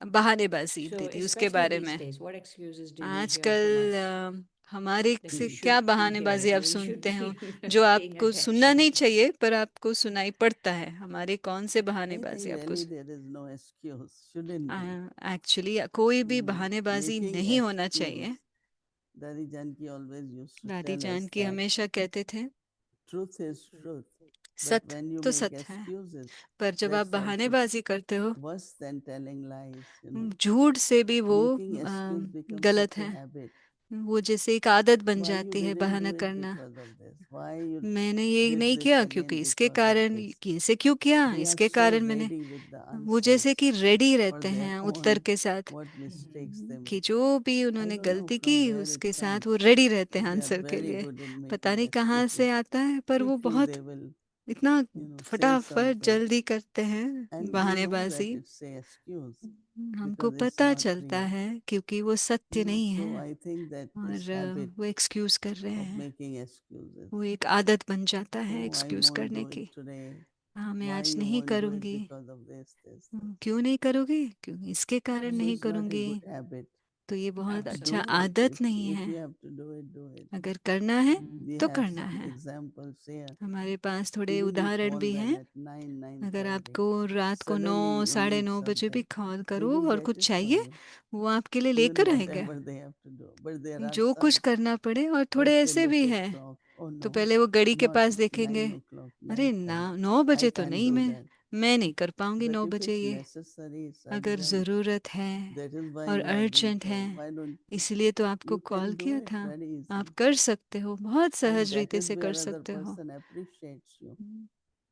Speaker 2: बहानेबाजी
Speaker 8: So
Speaker 2: दीदी, उसके
Speaker 8: especially
Speaker 2: बारे
Speaker 8: these
Speaker 2: में
Speaker 8: days, what excuses do we hear
Speaker 2: आजकल
Speaker 8: from us?
Speaker 2: हमारे
Speaker 8: that
Speaker 2: से
Speaker 8: you
Speaker 2: क्या
Speaker 8: should be
Speaker 2: बहानेबाजी
Speaker 8: hearing,
Speaker 2: आप
Speaker 8: that you should
Speaker 2: सुनते हो
Speaker 8: be
Speaker 2: जो
Speaker 8: paying
Speaker 2: आपको सुनना
Speaker 8: attention.
Speaker 2: नहीं चाहिए पर आपको सुनाई पड़ता है? हमारे कौन से
Speaker 5: I
Speaker 2: बहानेबाजी
Speaker 5: think
Speaker 2: आपको?
Speaker 5: really there is no excuse, shouldn't be.
Speaker 2: Actually कोई भी बहानेबाजी
Speaker 5: Making
Speaker 2: नहीं होना चाहिए।
Speaker 5: excuse. Daddy Janki always used to
Speaker 2: दादी
Speaker 5: tell us
Speaker 2: जानकी
Speaker 5: that
Speaker 2: हमेशा कहते थे
Speaker 5: truth is truth. But
Speaker 2: सत्य
Speaker 5: when you
Speaker 2: तो
Speaker 5: make
Speaker 2: सत्य है,
Speaker 5: excuses,
Speaker 2: पर जब आप
Speaker 5: that's also
Speaker 2: बहानेबाजी करते हो,
Speaker 5: worse than telling lies, you know.
Speaker 2: झूठ से भी वो
Speaker 5: Making excuse becomes
Speaker 2: गलत
Speaker 5: such a
Speaker 2: है।
Speaker 5: habit.
Speaker 2: वो जैसे एक आदत बन
Speaker 5: Why you
Speaker 2: जाती है
Speaker 5: didn't do
Speaker 2: बहाना
Speaker 5: it
Speaker 2: करना।
Speaker 5: because of this? Why you
Speaker 2: मैंने ये
Speaker 5: did
Speaker 2: नहीं
Speaker 5: this
Speaker 2: किया क्योंकि
Speaker 5: again
Speaker 2: इसके
Speaker 5: because of
Speaker 2: कारण,
Speaker 5: this?
Speaker 2: कि ऐसे क्यों किया
Speaker 5: They are
Speaker 2: इसके
Speaker 5: so
Speaker 2: कारण मैंने।
Speaker 5: ready with the
Speaker 2: वो जैसे
Speaker 5: answers
Speaker 2: कि रेडी
Speaker 5: for
Speaker 2: रहते
Speaker 5: their
Speaker 2: हैं उत्तर
Speaker 5: own
Speaker 2: के साथ,
Speaker 5: what mistakes they
Speaker 2: कि
Speaker 5: make.
Speaker 2: जो भी
Speaker 5: I
Speaker 2: उन्होंने
Speaker 5: don't know
Speaker 2: गलती की
Speaker 5: from where it
Speaker 2: उसके साथ वो
Speaker 5: comes,
Speaker 2: रेडी रहते हैं
Speaker 5: but they are
Speaker 2: आंसर के
Speaker 5: very
Speaker 2: लिए।
Speaker 5: good in
Speaker 2: पता
Speaker 5: making
Speaker 2: नहीं कहाँ से
Speaker 5: excuses.
Speaker 2: आता है पर वो
Speaker 5: Quickly
Speaker 2: बहुत
Speaker 5: they will,
Speaker 2: इतना
Speaker 5: say
Speaker 2: फटाफट
Speaker 5: something,
Speaker 2: जल्दी करते हैं
Speaker 5: and you know that
Speaker 2: बहानेबाजी।
Speaker 5: it's a excuse
Speaker 2: हमको
Speaker 5: because it's
Speaker 2: पता
Speaker 5: not
Speaker 2: चलता
Speaker 5: real.
Speaker 2: है क्योंकि वो सत्य नहीं
Speaker 5: So
Speaker 2: है,
Speaker 5: I think that this
Speaker 2: और
Speaker 5: habit
Speaker 2: वो एक्सक्यूज कर रहे
Speaker 5: of
Speaker 2: हैं,
Speaker 5: making excuses.
Speaker 2: वो एक आदत बन जाता है
Speaker 5: Oh, I
Speaker 2: एक्सक्यूज
Speaker 5: won't
Speaker 2: करने
Speaker 5: do
Speaker 2: की।
Speaker 5: it today.
Speaker 2: हाँ, मैं
Speaker 5: Why
Speaker 2: आज
Speaker 5: you
Speaker 2: नहीं
Speaker 5: won't do it
Speaker 2: करूँगी।
Speaker 5: because of this.
Speaker 2: क्यों नहीं करोगी? क्यों इसके कारण
Speaker 5: So
Speaker 2: नहीं
Speaker 5: it's not a
Speaker 2: करूँगी।
Speaker 5: good habit.
Speaker 2: तो ये बहुत अच्छा
Speaker 8: Absolutely.
Speaker 5: Do it.
Speaker 2: आदत नहीं
Speaker 5: If
Speaker 2: है।
Speaker 5: you have to do it, do it.
Speaker 2: अगर करना है
Speaker 5: We
Speaker 2: तो
Speaker 5: have
Speaker 2: करना
Speaker 5: some
Speaker 2: है।
Speaker 5: examples here.
Speaker 2: हमारे पास थोड़े
Speaker 5: Even you
Speaker 2: उदाहरण
Speaker 5: call
Speaker 2: भी
Speaker 5: them
Speaker 2: हैं।
Speaker 5: at 9,
Speaker 2: अगर
Speaker 5: 9:30.
Speaker 2: आपको रात को
Speaker 5: Suddenly
Speaker 2: 9,
Speaker 5: you
Speaker 2: साढ़े
Speaker 5: need
Speaker 2: 9 बजे भी
Speaker 5: something.
Speaker 2: कॉल
Speaker 5: They
Speaker 2: करो
Speaker 5: will
Speaker 2: और
Speaker 5: get
Speaker 2: कुछ
Speaker 5: it for
Speaker 2: चाहिए,
Speaker 5: you.
Speaker 2: वो आपके लिए
Speaker 5: Even
Speaker 2: लेकर आएंगे,
Speaker 5: whatever they have to do. But there are
Speaker 2: जो कुछ
Speaker 5: some
Speaker 2: करना पड़े। और
Speaker 5: that
Speaker 2: थोड़े
Speaker 5: they
Speaker 2: ऐसे
Speaker 5: look
Speaker 2: भी
Speaker 5: at
Speaker 2: हैं,
Speaker 5: clock. Oh
Speaker 2: तो
Speaker 5: no,
Speaker 2: पहले वो घड़ी के
Speaker 5: not
Speaker 2: पास देखेंगे,
Speaker 5: 9 o'clock,
Speaker 2: अरे
Speaker 5: night time.
Speaker 2: 9 बजे
Speaker 5: I
Speaker 2: तो
Speaker 5: can't
Speaker 2: नहीं,
Speaker 5: do
Speaker 2: मैं
Speaker 5: that.
Speaker 2: मैं नहीं कर पाऊंगी
Speaker 5: But
Speaker 2: नौ
Speaker 5: if
Speaker 2: बजे
Speaker 5: it's
Speaker 2: ये।
Speaker 5: necessary, it's
Speaker 2: अगर
Speaker 5: urgent.
Speaker 2: ज़रूरत है
Speaker 5: That is why
Speaker 2: और
Speaker 5: you have been
Speaker 2: अर्जेंट है,
Speaker 5: called. Why don't
Speaker 2: इसलिए तो आपको
Speaker 5: you
Speaker 2: कॉल
Speaker 5: can do
Speaker 2: किया
Speaker 5: it
Speaker 2: था।
Speaker 5: very
Speaker 2: आप
Speaker 5: easily?
Speaker 2: कर सकते हो, बहुत
Speaker 5: And
Speaker 2: सहज
Speaker 5: that
Speaker 2: रीति
Speaker 5: is
Speaker 2: से कर
Speaker 5: where other
Speaker 2: सकते हो।
Speaker 5: person appreciates you.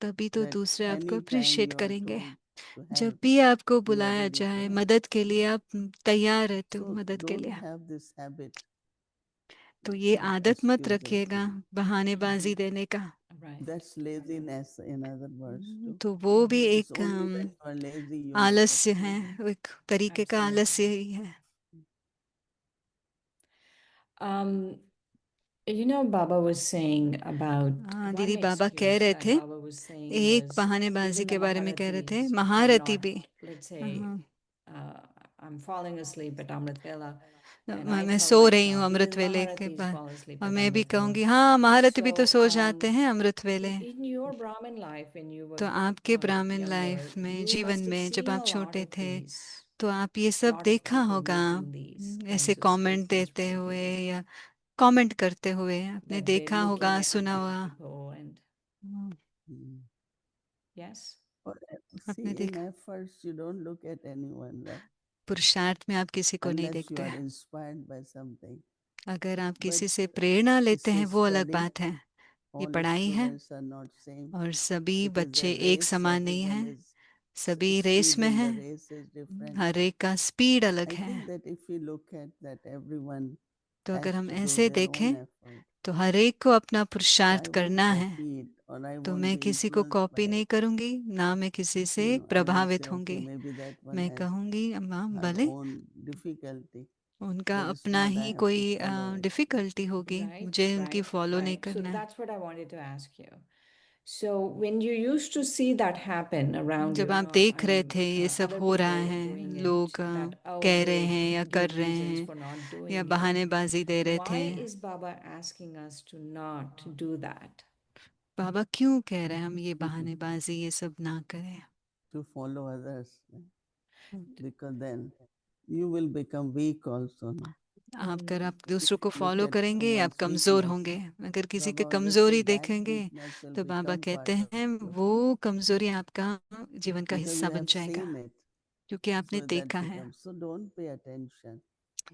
Speaker 2: तभी तो
Speaker 5: That
Speaker 2: दूसरे आपको
Speaker 5: anytime
Speaker 2: अप्रिशिएट
Speaker 5: you are
Speaker 2: करेंगे।
Speaker 5: told to
Speaker 2: जब
Speaker 5: help,
Speaker 2: भी आपको
Speaker 5: you are
Speaker 2: बुलाया
Speaker 5: ready to
Speaker 2: जाए
Speaker 5: help.
Speaker 2: मदद के लिए, आप तैयार रहते हो
Speaker 5: So
Speaker 2: मदद के लिए।
Speaker 5: don't have this habit
Speaker 2: तो ये
Speaker 5: of
Speaker 2: आदत मत
Speaker 5: excuses.
Speaker 2: रखिएगा बहानेबाजी देने का।
Speaker 8: Right.
Speaker 5: That's laziness, in other words, too.
Speaker 2: तो वो भी
Speaker 5: It's
Speaker 2: एक
Speaker 5: only when you are lazy you make
Speaker 2: आलस्य है,
Speaker 5: excuses.
Speaker 2: एक तरीके का
Speaker 8: Absolutely.
Speaker 2: आलस्य ही है।
Speaker 8: You know, Baba was saying about
Speaker 2: हाँ,
Speaker 8: one
Speaker 2: दीदी बाबा कह
Speaker 8: excuse
Speaker 2: रहे
Speaker 8: that
Speaker 2: थे,
Speaker 8: Baba was saying
Speaker 2: एक
Speaker 8: was
Speaker 2: बहानेबाजी
Speaker 8: even
Speaker 2: के
Speaker 8: the
Speaker 2: बारे में कह रहे थे,
Speaker 8: Maharathis were
Speaker 2: महारथी
Speaker 8: not,
Speaker 2: भी।
Speaker 8: let's say,
Speaker 2: हाँ,
Speaker 8: I'm falling asleep at Amrit Vela, and I
Speaker 2: मैं
Speaker 8: tell
Speaker 2: सो रही हूँ
Speaker 8: myself,
Speaker 2: अमृत
Speaker 8: even
Speaker 2: वेले के
Speaker 8: Maharathis
Speaker 2: बाद,
Speaker 8: fall asleep
Speaker 2: और
Speaker 8: at
Speaker 2: मैं भी
Speaker 8: Amrit Vela.
Speaker 2: कहूँगी हाँ महारथी भी तो
Speaker 8: So,
Speaker 2: सो जाते हैं अमृत वेले।
Speaker 8: in your Brahmin life, when you were
Speaker 2: तो आपके ब्राह्मण
Speaker 8: younger,
Speaker 2: लाइफ में,
Speaker 8: you
Speaker 2: जीवन
Speaker 8: must have
Speaker 2: में, जब
Speaker 8: seen
Speaker 2: आप
Speaker 8: a lot
Speaker 2: छोटे
Speaker 8: of
Speaker 2: थे,
Speaker 8: these,
Speaker 2: तो आप ये सब
Speaker 8: lot of
Speaker 2: देखा
Speaker 8: people
Speaker 2: होगा,
Speaker 8: making these
Speaker 2: ऐसे
Speaker 8: kinds of
Speaker 2: कमेंट
Speaker 8: statements
Speaker 2: देते
Speaker 8: from
Speaker 2: हुए
Speaker 8: people,
Speaker 2: या कमेंट करते हुए आपने
Speaker 8: that they're
Speaker 2: देखा होगा,
Speaker 8: looking at
Speaker 2: सुना
Speaker 8: other
Speaker 2: हुआ।
Speaker 8: people, and
Speaker 5: Mm.
Speaker 8: yes.
Speaker 5: Or, see,
Speaker 2: आपने
Speaker 5: in
Speaker 2: देखा,
Speaker 5: efforts you don't look at anyone, right?
Speaker 2: पुरुषार्थ में आप किसी को नहीं
Speaker 5: Unless you
Speaker 2: देखते।
Speaker 5: are inspired by something.
Speaker 2: अगर आप
Speaker 5: But
Speaker 2: किसी से प्रेरणा लेते
Speaker 5: it's
Speaker 2: हैं
Speaker 5: a
Speaker 2: वो अलग
Speaker 5: study.
Speaker 2: बात है, ये
Speaker 5: All
Speaker 2: पढ़ाई है,
Speaker 5: students are not same.
Speaker 2: और सभी
Speaker 5: It is
Speaker 2: बच्चे
Speaker 5: a
Speaker 2: एक
Speaker 5: race.
Speaker 2: समान नहीं
Speaker 5: Everyone
Speaker 2: हैं,
Speaker 5: is
Speaker 2: सभी रेस
Speaker 5: speed
Speaker 2: में
Speaker 5: in the
Speaker 2: हैं,
Speaker 5: race is different.
Speaker 2: हर एक का स्पीड अलग
Speaker 5: I
Speaker 2: है।
Speaker 5: think that if we look at that, everyone
Speaker 2: तो अगर
Speaker 5: has
Speaker 2: हम
Speaker 5: to do
Speaker 2: ऐसे
Speaker 5: their own
Speaker 2: देखें
Speaker 5: effort.
Speaker 2: तो हर एक को अपना
Speaker 5: So
Speaker 2: पुरुषार्थ
Speaker 5: I won't
Speaker 2: करना है।
Speaker 5: copy it, or I
Speaker 2: तो
Speaker 5: won't
Speaker 2: मैं
Speaker 5: be
Speaker 2: किसी को
Speaker 5: influenced
Speaker 2: कॉपी
Speaker 5: by
Speaker 2: नहीं
Speaker 5: it.
Speaker 2: करूंगी, ना मैं किसी से
Speaker 5: I will say,
Speaker 2: प्रभावित
Speaker 5: okay,
Speaker 2: होंगी।
Speaker 5: maybe that one
Speaker 2: मैं
Speaker 5: has
Speaker 2: कहूंगी अम्मा
Speaker 5: her
Speaker 2: भले
Speaker 5: own difficulty,
Speaker 2: उनका
Speaker 5: but it's
Speaker 2: अपना
Speaker 5: not I
Speaker 2: ही
Speaker 5: have
Speaker 2: कोई
Speaker 5: to follow it.
Speaker 2: डिफिकल्टी होगी,
Speaker 8: Right,
Speaker 2: मुझे उनकी फॉलो नहीं
Speaker 8: right. So
Speaker 2: करना है।
Speaker 8: that's what I wanted to ask you. So when you used to see that happen around you,
Speaker 2: जब
Speaker 8: you
Speaker 2: आप
Speaker 8: know,
Speaker 2: देख रहे थे ये सब
Speaker 8: other
Speaker 2: हो रहा
Speaker 8: people
Speaker 2: है,
Speaker 8: doing
Speaker 2: लोग
Speaker 8: it, that oh,
Speaker 2: कह
Speaker 8: they
Speaker 2: रहे
Speaker 8: would
Speaker 2: हैं या कर
Speaker 8: give
Speaker 2: रहे
Speaker 8: reasons
Speaker 2: हैं
Speaker 8: for not
Speaker 2: या
Speaker 8: doing it.
Speaker 2: बहानेबाजी दे रहे थे,
Speaker 8: Why is Baba asking us to not do that?
Speaker 2: बाबा क्यों कह रहे हैं हम ये बहानेबाजी ये सब ना करें?
Speaker 5: To follow others, because then you will become weak also. No?
Speaker 2: अगर आप
Speaker 8: Mm,
Speaker 2: दूसरों को
Speaker 5: Look
Speaker 2: फॉलो
Speaker 5: at
Speaker 2: करेंगे आप
Speaker 5: someone's
Speaker 2: कमजोर
Speaker 5: weakness.
Speaker 2: होंगे। अगर किसी के
Speaker 5: Baba always
Speaker 2: कमजोरी
Speaker 5: said that
Speaker 2: देखेंगे
Speaker 5: weakness will
Speaker 2: तो बाबा
Speaker 5: become
Speaker 2: कहते
Speaker 5: part of
Speaker 2: हैं
Speaker 5: you,
Speaker 2: वो कमजोरी आपका जीवन का
Speaker 5: because
Speaker 2: हिस्सा
Speaker 5: you
Speaker 2: बन
Speaker 5: have
Speaker 2: जाएगा,
Speaker 5: seen it.
Speaker 2: क्योंकि आपने
Speaker 5: So that
Speaker 2: देखा है।
Speaker 5: becomes. So don't pay attention.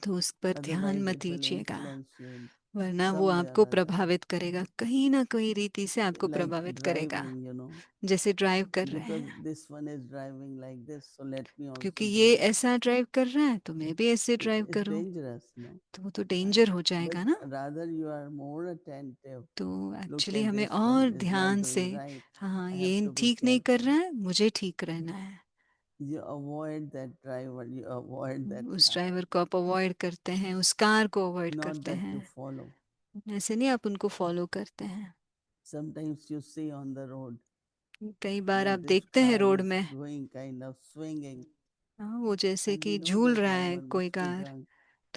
Speaker 2: तो उस पर ध्यान
Speaker 5: Otherwise,
Speaker 2: मत
Speaker 5: it will
Speaker 2: दीजिएगा,
Speaker 5: influence you in
Speaker 2: वरना वो
Speaker 5: some way or
Speaker 2: आपको
Speaker 5: other.
Speaker 2: प्रभावित करेगा, कहीं ना कहीं रीति से आपको
Speaker 5: Like
Speaker 2: प्रभावित करेगा।
Speaker 5: driving,
Speaker 2: जैसे ड्राइव कर रहे
Speaker 5: because
Speaker 2: हैं,
Speaker 5: this one is driving like this, so let me also
Speaker 2: क्योंकि
Speaker 5: do
Speaker 2: ये
Speaker 5: that.
Speaker 2: ऐसा ड्राइव कर रहा है तो मैं भी ऐसे ड्राइव
Speaker 5: It's
Speaker 2: करूं,
Speaker 5: dangerous, no?
Speaker 2: तो वो तो डेंजर हो
Speaker 5: But
Speaker 2: जाएगा ना।
Speaker 5: rather you are more attentive.
Speaker 2: तो
Speaker 5: Look
Speaker 2: एक्चुअली
Speaker 5: at
Speaker 2: हमें
Speaker 5: this
Speaker 2: और
Speaker 5: one is
Speaker 2: ध्यान
Speaker 5: not
Speaker 2: से,
Speaker 5: doing right.
Speaker 2: हाँ
Speaker 5: I
Speaker 2: ये
Speaker 5: have to be
Speaker 2: ठीक नहीं कर
Speaker 5: careful.
Speaker 2: रहा है, मुझे ठीक रहना है।
Speaker 5: You avoid that driver, you avoid that
Speaker 2: उस
Speaker 5: car.
Speaker 2: ड्राइवर को आप अवॉइड करते हैं, उस कार को अवॉइड
Speaker 5: Not
Speaker 2: करते
Speaker 5: that to
Speaker 2: हैं,
Speaker 5: follow.
Speaker 2: ऐसे नहीं आप उनको फॉलो करते हैं।
Speaker 5: Sometimes you see on the road,
Speaker 2: कई बार आप
Speaker 5: this
Speaker 2: देखते हैं
Speaker 5: car
Speaker 2: रोड
Speaker 5: is
Speaker 2: में,
Speaker 5: going kind of swinging,
Speaker 2: हाँ वो जैसे
Speaker 5: and we
Speaker 2: कि
Speaker 5: know
Speaker 2: झूल
Speaker 5: the
Speaker 2: रहा है
Speaker 5: driver
Speaker 2: कोई
Speaker 5: must be
Speaker 2: कार,
Speaker 5: drunk.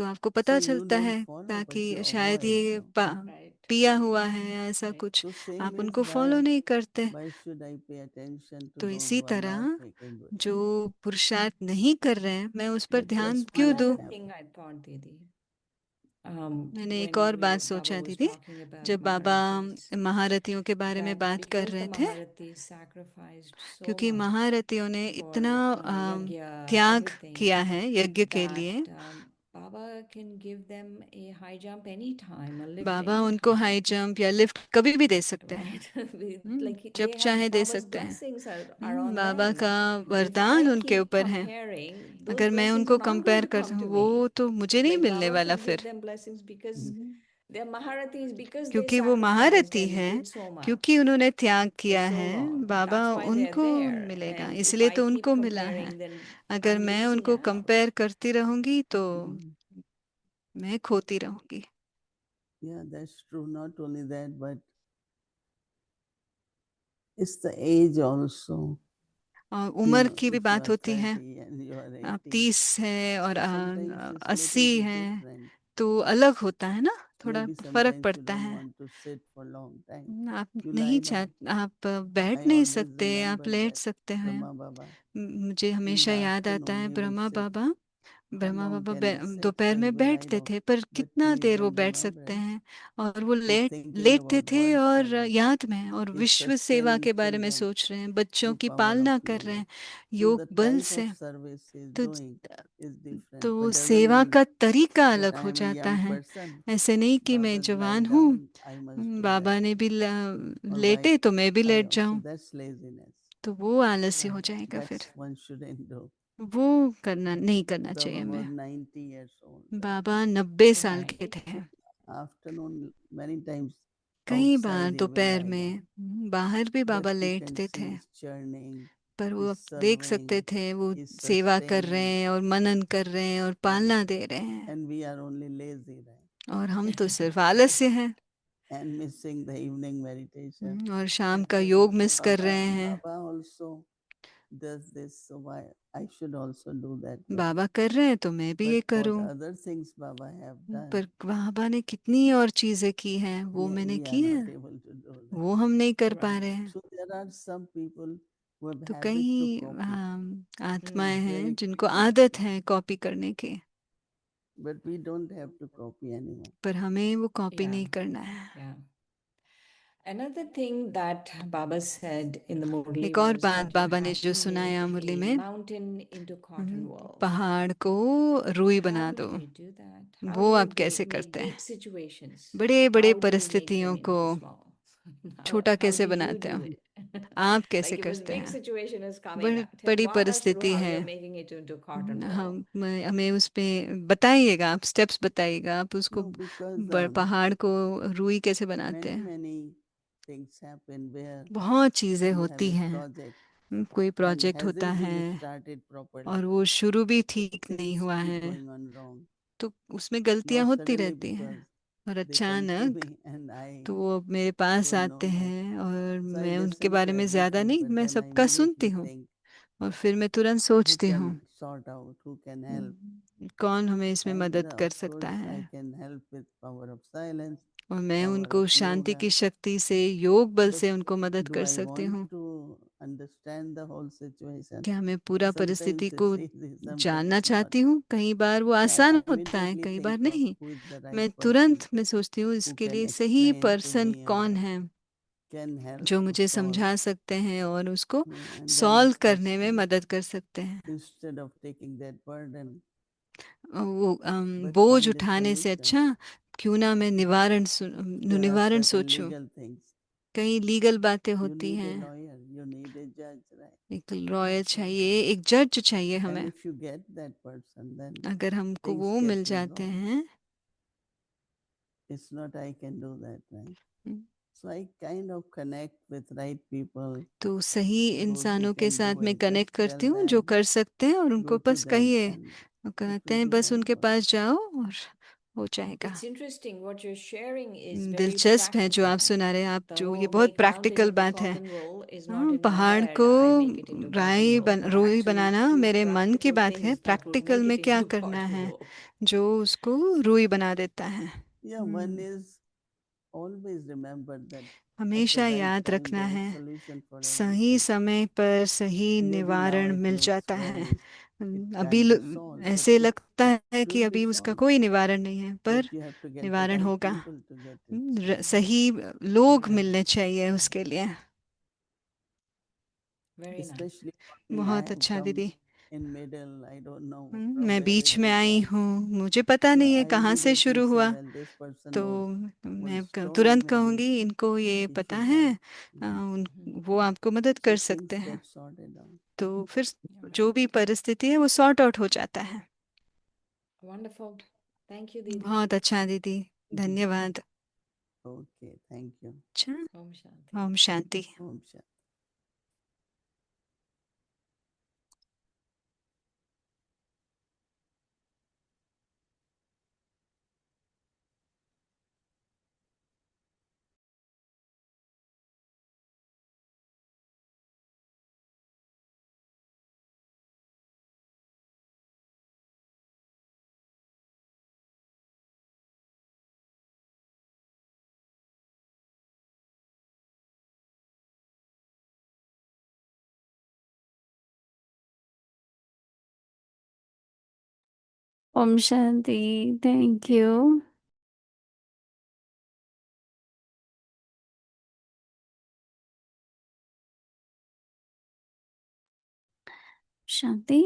Speaker 2: तो आपको
Speaker 5: So
Speaker 2: पता
Speaker 5: you
Speaker 2: चलता
Speaker 5: don't
Speaker 2: है
Speaker 5: follow, but
Speaker 2: ताकि
Speaker 5: you
Speaker 2: शायद
Speaker 5: avoid.
Speaker 2: ये
Speaker 5: No?
Speaker 8: Right.
Speaker 2: पिया हुआ है या ऐसा
Speaker 8: Right.
Speaker 2: कुछ,
Speaker 5: So same
Speaker 2: आप
Speaker 5: is
Speaker 2: उनको फॉलो नहीं करते।
Speaker 5: why should I pay attention to
Speaker 2: तो
Speaker 5: those
Speaker 2: इसी
Speaker 5: who are
Speaker 2: तरह
Speaker 5: not making good?
Speaker 2: जो पुरुषार्थ नहीं कर रहे हैं, मैं उस पर
Speaker 5: But
Speaker 2: ध्यान
Speaker 5: just
Speaker 2: क्यों
Speaker 5: one
Speaker 2: दूं?
Speaker 8: Another thing I thought, Didi,
Speaker 2: मैंने एक
Speaker 8: when
Speaker 2: और बात
Speaker 8: Baba
Speaker 2: सोचा
Speaker 8: was
Speaker 2: दीदी,
Speaker 8: talking about
Speaker 2: जब बाबा
Speaker 8: Maharathis,
Speaker 2: महारथियों के बारे में
Speaker 8: that
Speaker 2: बात कर
Speaker 8: because the
Speaker 2: रहे थे,
Speaker 8: Maharathis sacrificed so
Speaker 2: क्योंकि
Speaker 8: much
Speaker 2: महारथियों ने
Speaker 8: for
Speaker 2: इतना
Speaker 8: yajna,
Speaker 2: त्याग
Speaker 8: everything,
Speaker 2: किया है यज्ञ के लिए,
Speaker 8: that Baba can give them a high jump anytime, a lift
Speaker 2: बाबा उनको
Speaker 8: anytime,
Speaker 2: हाई जंप या लिफ्ट कभी भी दे सकते हैं।
Speaker 8: right? Like
Speaker 2: जब
Speaker 8: they
Speaker 2: चाहे
Speaker 8: have
Speaker 2: दे
Speaker 8: Baba's
Speaker 2: सकते हैं।
Speaker 8: blessings are on
Speaker 2: Baba
Speaker 8: them.
Speaker 2: का
Speaker 8: If
Speaker 2: वरदान
Speaker 8: I
Speaker 2: उनके
Speaker 8: keep
Speaker 2: ऊपर है।
Speaker 8: comparing, those
Speaker 2: अगर मैं
Speaker 8: blessings are
Speaker 2: उनको
Speaker 8: not going
Speaker 2: कंपेयर
Speaker 8: to
Speaker 2: कर,
Speaker 8: come to
Speaker 2: वो
Speaker 8: me.
Speaker 2: तो मुझे नहीं
Speaker 8: Like
Speaker 2: मिलने
Speaker 8: Baba
Speaker 2: वाला
Speaker 8: can
Speaker 2: फिर।
Speaker 8: give them blessings because they're Maharathis, because they
Speaker 2: क्योंकि वो
Speaker 8: sacrificed
Speaker 2: महारथी
Speaker 8: and
Speaker 2: है,
Speaker 8: did so
Speaker 2: क्योंकि
Speaker 8: much
Speaker 2: उन्होंने त्याग
Speaker 8: for
Speaker 2: किया
Speaker 8: so
Speaker 2: है,
Speaker 8: long.
Speaker 2: Baba
Speaker 8: That's why they're
Speaker 2: उनको
Speaker 8: there.
Speaker 2: मिलेगा,
Speaker 8: And if
Speaker 2: इसलिए
Speaker 8: I
Speaker 2: तो
Speaker 8: keep
Speaker 2: उनको मिला है।
Speaker 8: comparing, then
Speaker 2: अगर
Speaker 8: I'm
Speaker 2: मैं
Speaker 8: losing
Speaker 2: उनको
Speaker 8: out.
Speaker 2: कंपेयर करती रहूंगी तो मैं खोती रहूंगी।
Speaker 5: Yeah, that's true. Not only that, but it's the age also.
Speaker 2: और
Speaker 5: You
Speaker 2: उम्र
Speaker 5: know,
Speaker 2: की भी
Speaker 5: if you
Speaker 2: बात
Speaker 5: are
Speaker 2: होती है।
Speaker 5: 30 and you are
Speaker 2: आप
Speaker 5: 80,
Speaker 2: 30 है और
Speaker 5: so sometimes it's
Speaker 2: 80
Speaker 5: little bit
Speaker 2: है,
Speaker 5: different.
Speaker 2: तो अलग होता है ना, थोड़ा
Speaker 5: Maybe
Speaker 2: फर्क
Speaker 5: sometimes you
Speaker 2: पड़ता
Speaker 5: don't
Speaker 2: है।
Speaker 5: want to sit for long time.
Speaker 2: आप
Speaker 5: You
Speaker 2: नहीं
Speaker 5: lie down.
Speaker 2: आप बैठ
Speaker 5: I
Speaker 2: नहीं
Speaker 5: always
Speaker 2: सकते, आप
Speaker 5: remember
Speaker 2: लेट
Speaker 5: that
Speaker 2: सकते हैं।
Speaker 5: Brahma Baba
Speaker 2: मुझे
Speaker 5: in
Speaker 2: हमेशा
Speaker 5: the
Speaker 2: याद आता है
Speaker 5: afternoon he would
Speaker 2: Brahma
Speaker 5: sit.
Speaker 2: Baba.
Speaker 5: How
Speaker 2: Brahma
Speaker 5: long
Speaker 2: Baba
Speaker 5: can he sit?
Speaker 2: दोपहर
Speaker 5: So he
Speaker 2: में
Speaker 5: would lie
Speaker 2: बैठते
Speaker 5: down.
Speaker 2: थे, पर
Speaker 5: But
Speaker 2: कितना
Speaker 5: he
Speaker 2: देर वो
Speaker 5: isn't
Speaker 2: बैठ सकते
Speaker 5: remembering.
Speaker 2: हैं, और वो
Speaker 5: He's thinking
Speaker 2: लेटते
Speaker 5: about
Speaker 2: थे
Speaker 5: world
Speaker 2: और
Speaker 5: service.
Speaker 2: याद में, और
Speaker 5: He's
Speaker 2: विश्व सेवा
Speaker 5: sustaining
Speaker 2: के बारे में
Speaker 5: children
Speaker 2: सोच रहे हैं, बच्चों
Speaker 5: through
Speaker 2: की
Speaker 5: power
Speaker 2: पालना
Speaker 5: of
Speaker 2: कर रहे
Speaker 5: yoga.
Speaker 2: हैं
Speaker 5: So
Speaker 2: योग
Speaker 5: the
Speaker 2: बल
Speaker 5: type
Speaker 2: से।
Speaker 5: of service he's
Speaker 2: तो
Speaker 5: doing is different.
Speaker 2: तो
Speaker 5: But doesn't
Speaker 2: सेवा
Speaker 5: mean
Speaker 2: का तरीका
Speaker 5: that
Speaker 2: अलग
Speaker 5: I
Speaker 2: हो
Speaker 5: am a
Speaker 2: जाता
Speaker 5: young
Speaker 2: है।
Speaker 5: person.
Speaker 2: ऐसे नहीं कि मैं
Speaker 5: Baba's
Speaker 2: जवान
Speaker 5: lying
Speaker 2: हूँ,
Speaker 5: down, I must do
Speaker 2: Baba
Speaker 5: that.
Speaker 2: ने भी
Speaker 5: Or why
Speaker 2: लेटे तो मैं भी
Speaker 5: I
Speaker 2: लेट
Speaker 5: also,
Speaker 2: जाऊं,
Speaker 5: that's laziness.
Speaker 2: तो वो आलस्य हो
Speaker 8: Right.
Speaker 2: जाएगा फिर।
Speaker 5: That's one shouldn't do.
Speaker 2: वो करना नहीं करना
Speaker 5: Baba
Speaker 2: चाहिए
Speaker 5: was
Speaker 2: हमें।
Speaker 5: 90 years old.
Speaker 2: बाबा 90 साल
Speaker 8: Right.
Speaker 2: के थे।
Speaker 5: Afternoon, many times
Speaker 2: कई बार
Speaker 5: outside he will
Speaker 2: दोपहर
Speaker 5: lie
Speaker 2: में
Speaker 5: down.
Speaker 2: बाहर भी बाबा
Speaker 5: But you can
Speaker 2: लेटते
Speaker 5: see
Speaker 2: थे,
Speaker 5: he's churning,
Speaker 2: पर वो
Speaker 5: he's
Speaker 2: आप देख सकते
Speaker 5: serving,
Speaker 2: थे वो
Speaker 5: he's
Speaker 2: सेवा कर रहे
Speaker 5: sustaining,
Speaker 2: हैं और मनन कर रहे हैं और पालना दे रहे हैं,
Speaker 5: and we are only lazy, right?
Speaker 2: और हम तो सिर्फ आलस्य हैं
Speaker 5: And missing the evening meditation.
Speaker 2: और शाम का योग मिस कर रहे हैं।
Speaker 5: Baba also does this, so why I should also do that. Right?
Speaker 2: बाबा कर रहे हैं तो मैं भी ये
Speaker 5: But what
Speaker 2: करूं,
Speaker 5: other things Baba have done,
Speaker 2: पर बाबा ने कितनी और चीजें की हैं, वो मैंने
Speaker 5: we are
Speaker 2: की
Speaker 5: not
Speaker 2: हैं,
Speaker 5: able to do that.
Speaker 2: वो हम नहीं कर पा
Speaker 8: Right.
Speaker 2: रहे हैं।
Speaker 5: So there are some people who have
Speaker 2: तो
Speaker 5: habit to
Speaker 2: कई
Speaker 5: copy,
Speaker 2: आत्माएं हैं
Speaker 5: very
Speaker 2: जिनको
Speaker 5: quickly
Speaker 2: आदत
Speaker 5: copy.
Speaker 2: है कॉपी करने की,
Speaker 5: But we don't have to copy anyone.
Speaker 2: पर हमें वो कॉपी
Speaker 8: Yeah.
Speaker 2: नहीं करना है।
Speaker 8: Yeah. Another thing that Baba said in the Murli
Speaker 2: एक और
Speaker 8: was
Speaker 2: बात
Speaker 8: that you
Speaker 2: बाबा ने
Speaker 8: have
Speaker 2: जो
Speaker 8: to
Speaker 2: सुनाया
Speaker 8: make
Speaker 2: मुरली
Speaker 8: a
Speaker 2: में,
Speaker 8: mountain into cotton wool.
Speaker 2: पहाड़ को रुई बना
Speaker 8: How
Speaker 2: दो।
Speaker 8: do you do that? How
Speaker 2: वो
Speaker 8: do you
Speaker 2: आप कैसे
Speaker 8: make
Speaker 2: करते हैं?
Speaker 8: big situations?
Speaker 2: बड़े बड़े
Speaker 8: How do you make them
Speaker 2: परिस्थितियों को
Speaker 8: into small?
Speaker 2: छोटा
Speaker 8: How
Speaker 2: कैसे
Speaker 8: do you
Speaker 2: बनाते
Speaker 8: do
Speaker 2: हो?
Speaker 8: it?
Speaker 2: आप कैसे
Speaker 8: Like if a
Speaker 2: करते
Speaker 8: big
Speaker 2: हैं?
Speaker 8: situation is coming up,
Speaker 2: बड़ी
Speaker 8: walk us through
Speaker 2: परिस्थिति
Speaker 8: how
Speaker 2: है,
Speaker 8: you're making it into cotton wool.
Speaker 2: हमें उस पे बताइएगा, आप स्टेप्स बताइएगा, आप उसको
Speaker 5: No, because
Speaker 2: पहाड़ को रुई कैसे बनाते
Speaker 5: many,
Speaker 2: हैं?
Speaker 5: many things happen where
Speaker 2: बहुत चीजें
Speaker 5: you have
Speaker 2: होती
Speaker 5: a
Speaker 2: हैं।
Speaker 5: project
Speaker 2: कोई
Speaker 5: and
Speaker 2: प्रोजेक्ट होता
Speaker 5: hasn't
Speaker 2: है
Speaker 5: been started properly.
Speaker 2: और वो शुरू भी
Speaker 5: So
Speaker 2: ठीक नहीं
Speaker 5: things
Speaker 2: हुआ
Speaker 5: keep
Speaker 2: है,
Speaker 5: going on wrong.
Speaker 2: तो उसमें
Speaker 5: Now
Speaker 2: गलतियां होती
Speaker 5: suddenly
Speaker 2: रहती हैं,
Speaker 5: because
Speaker 2: और
Speaker 5: they come to
Speaker 2: अचानक
Speaker 5: me and I
Speaker 2: तो वो मेरे पास
Speaker 5: don't know
Speaker 2: आते
Speaker 5: much.
Speaker 2: हैं, और
Speaker 5: So I
Speaker 2: मैं उनके
Speaker 5: listen to
Speaker 2: बारे में ज्यादा
Speaker 5: everything,
Speaker 2: नहीं,
Speaker 5: but
Speaker 2: मैं
Speaker 5: then I
Speaker 2: सबका सुनती
Speaker 5: immediately
Speaker 2: हूँ,
Speaker 5: think
Speaker 2: और फिर मैं तुरंत
Speaker 5: who
Speaker 2: सोचती हूँ
Speaker 5: can sort out, who can help.
Speaker 2: कौन हमें इसमें
Speaker 5: And
Speaker 2: मदद कर
Speaker 5: of
Speaker 2: सकता
Speaker 5: course
Speaker 2: है।
Speaker 5: I can help with power of silence,
Speaker 2: और मैं
Speaker 5: power
Speaker 2: उनको
Speaker 5: of
Speaker 2: शांति
Speaker 5: yoga.
Speaker 2: की शक्ति से, योग बल
Speaker 5: But
Speaker 2: से उनको मदद
Speaker 5: do
Speaker 2: कर
Speaker 5: I
Speaker 2: सकती
Speaker 5: want
Speaker 2: हूँ।
Speaker 5: to understand the whole situation?
Speaker 2: क्या मैं पूरा
Speaker 5: Sometimes
Speaker 2: परिस्थिति
Speaker 5: it's
Speaker 2: को
Speaker 5: easy, sometimes
Speaker 2: जानना
Speaker 5: not.
Speaker 2: चाहती हूँ? कई बार वो
Speaker 5: So I
Speaker 2: आसान होता है,
Speaker 5: immediately
Speaker 2: कई बार
Speaker 5: think of
Speaker 2: नहीं।
Speaker 5: who is the right
Speaker 2: मैं
Speaker 5: person
Speaker 2: तुरंत मैं सोचती हूँ
Speaker 5: who
Speaker 2: इसके
Speaker 5: can
Speaker 2: लिए सही
Speaker 5: explain to
Speaker 2: पर्सन
Speaker 5: me
Speaker 2: कौन
Speaker 5: and
Speaker 2: है,
Speaker 5: can help
Speaker 2: जो
Speaker 5: to
Speaker 2: मुझे
Speaker 5: solve.
Speaker 2: समझा सकते हैं और उसको
Speaker 5: And then
Speaker 2: solve
Speaker 5: of course,
Speaker 2: करने में मदद कर सकते हैं।
Speaker 5: instead of taking that burden,
Speaker 2: वो
Speaker 5: but
Speaker 2: बोझ
Speaker 5: find a
Speaker 2: उठाने से
Speaker 5: solution.
Speaker 2: अच्छा क्यों ना मैं
Speaker 5: There are
Speaker 2: निवारण
Speaker 5: certain
Speaker 2: सोचूं।
Speaker 5: legal things.
Speaker 2: कई लीगल बातें
Speaker 5: You
Speaker 2: होती
Speaker 5: need a
Speaker 2: हैं,
Speaker 5: lawyer, you need a judge, right?
Speaker 2: एक लॉयर चाहिए, एक जज चाहिए
Speaker 5: And
Speaker 2: हमें।
Speaker 5: if you get that person, then
Speaker 2: अगर हमको
Speaker 5: things
Speaker 2: वो
Speaker 5: get
Speaker 2: मिल जाते
Speaker 5: resolved.
Speaker 2: हैं,
Speaker 5: It's not I can do that, right?
Speaker 2: Hmm,
Speaker 5: So I kind of connect with right people,
Speaker 2: तो सही
Speaker 5: those who
Speaker 2: इंसानों के
Speaker 5: can
Speaker 2: साथ
Speaker 5: do.
Speaker 2: मैं
Speaker 5: I
Speaker 2: कनेक्ट
Speaker 5: just tell
Speaker 2: करती हूँ, जो
Speaker 5: them,
Speaker 2: कर सकते हैं, और उनको
Speaker 5: go to
Speaker 2: बस
Speaker 5: them
Speaker 2: कहिए,
Speaker 5: and
Speaker 2: वो
Speaker 5: it
Speaker 2: कहते
Speaker 5: will
Speaker 2: हैं
Speaker 5: be
Speaker 2: बस
Speaker 5: done
Speaker 2: उनके
Speaker 5: for.
Speaker 2: पास जाओ और हो जाएगा।
Speaker 8: It's interesting what you're sharing is very
Speaker 2: दिलचस्प है जो आप
Speaker 8: practical.
Speaker 2: सुना रहे हैं, आप
Speaker 8: The
Speaker 2: जो ये
Speaker 8: whole
Speaker 2: बहुत
Speaker 8: make mountain
Speaker 2: प्रैक्टिकल
Speaker 8: into
Speaker 2: बात है।
Speaker 8: cock and roll is not
Speaker 2: हाँ,
Speaker 8: in my
Speaker 2: पहाड़
Speaker 8: head.
Speaker 2: को
Speaker 8: I make it into rock and roll.
Speaker 2: रुई
Speaker 8: Actually,
Speaker 2: बनाना मेरे
Speaker 8: choose
Speaker 2: मन की
Speaker 8: practical
Speaker 2: बात है,
Speaker 8: things that will
Speaker 2: practical
Speaker 8: make
Speaker 2: में
Speaker 8: it
Speaker 2: क्या
Speaker 8: into
Speaker 2: करना
Speaker 8: cock and
Speaker 2: है
Speaker 8: roll.
Speaker 2: जो उसको रुई बना देता है।
Speaker 5: Yeah, one is always remember that at the
Speaker 2: हमेशा
Speaker 5: right
Speaker 2: याद
Speaker 5: time
Speaker 2: रखना
Speaker 5: there is
Speaker 2: है,
Speaker 5: solution for
Speaker 2: सही
Speaker 5: everything.
Speaker 2: समय पर सही
Speaker 5: Maybe now
Speaker 2: निवारण
Speaker 5: it
Speaker 2: मिल
Speaker 5: looks
Speaker 2: जाता है।
Speaker 5: very, it
Speaker 2: अभी
Speaker 5: can't be solved, but
Speaker 2: ऐसे
Speaker 5: it
Speaker 2: लगता है कि
Speaker 5: will be
Speaker 2: अभी उसका
Speaker 5: solved.
Speaker 2: कोई निवारण नहीं है, पर
Speaker 5: But you have to get the
Speaker 2: निवारण
Speaker 5: right
Speaker 2: होगा।
Speaker 5: people to get it solved.
Speaker 2: सही लोग मिलने चाहिए उसके लिए।
Speaker 8: Very nice.
Speaker 5: Especially for me, I
Speaker 2: बहुत
Speaker 5: have
Speaker 2: अच्छा
Speaker 5: come
Speaker 2: दीदी।
Speaker 5: in middle. I don't know from
Speaker 2: मैं
Speaker 5: where
Speaker 2: बीच
Speaker 5: it
Speaker 2: में आई
Speaker 5: began.
Speaker 2: हूँ, मुझे पता
Speaker 5: So
Speaker 2: नहीं है
Speaker 5: I
Speaker 2: कहाँ से
Speaker 5: immediately
Speaker 2: शुरू
Speaker 5: say,
Speaker 2: हुआ।
Speaker 5: well, this person
Speaker 2: तो
Speaker 5: knows.
Speaker 2: मैं
Speaker 5: Was told
Speaker 2: तुरंत
Speaker 5: maybe
Speaker 2: कहूँगी इनको ये
Speaker 5: he
Speaker 2: पता
Speaker 5: should
Speaker 2: है,
Speaker 5: help.
Speaker 2: वो आपको मदद
Speaker 5: So
Speaker 2: कर सकते
Speaker 5: things
Speaker 2: हैं।
Speaker 5: get sorted out.
Speaker 2: तो फिर जो भी परिस्थिति है वो सॉर्ट आउट हो जाता है।
Speaker 8: Wonderful. Thank you, Didi.
Speaker 2: बहुत अच्छा दीदी, धन्यवाद।
Speaker 5: Okay, thank you.
Speaker 2: अच्छा,
Speaker 8: Om Shanti.
Speaker 2: Om Shanti.
Speaker 5: Om Shanti.
Speaker 6: Om Shanti. Thank you. Shanti,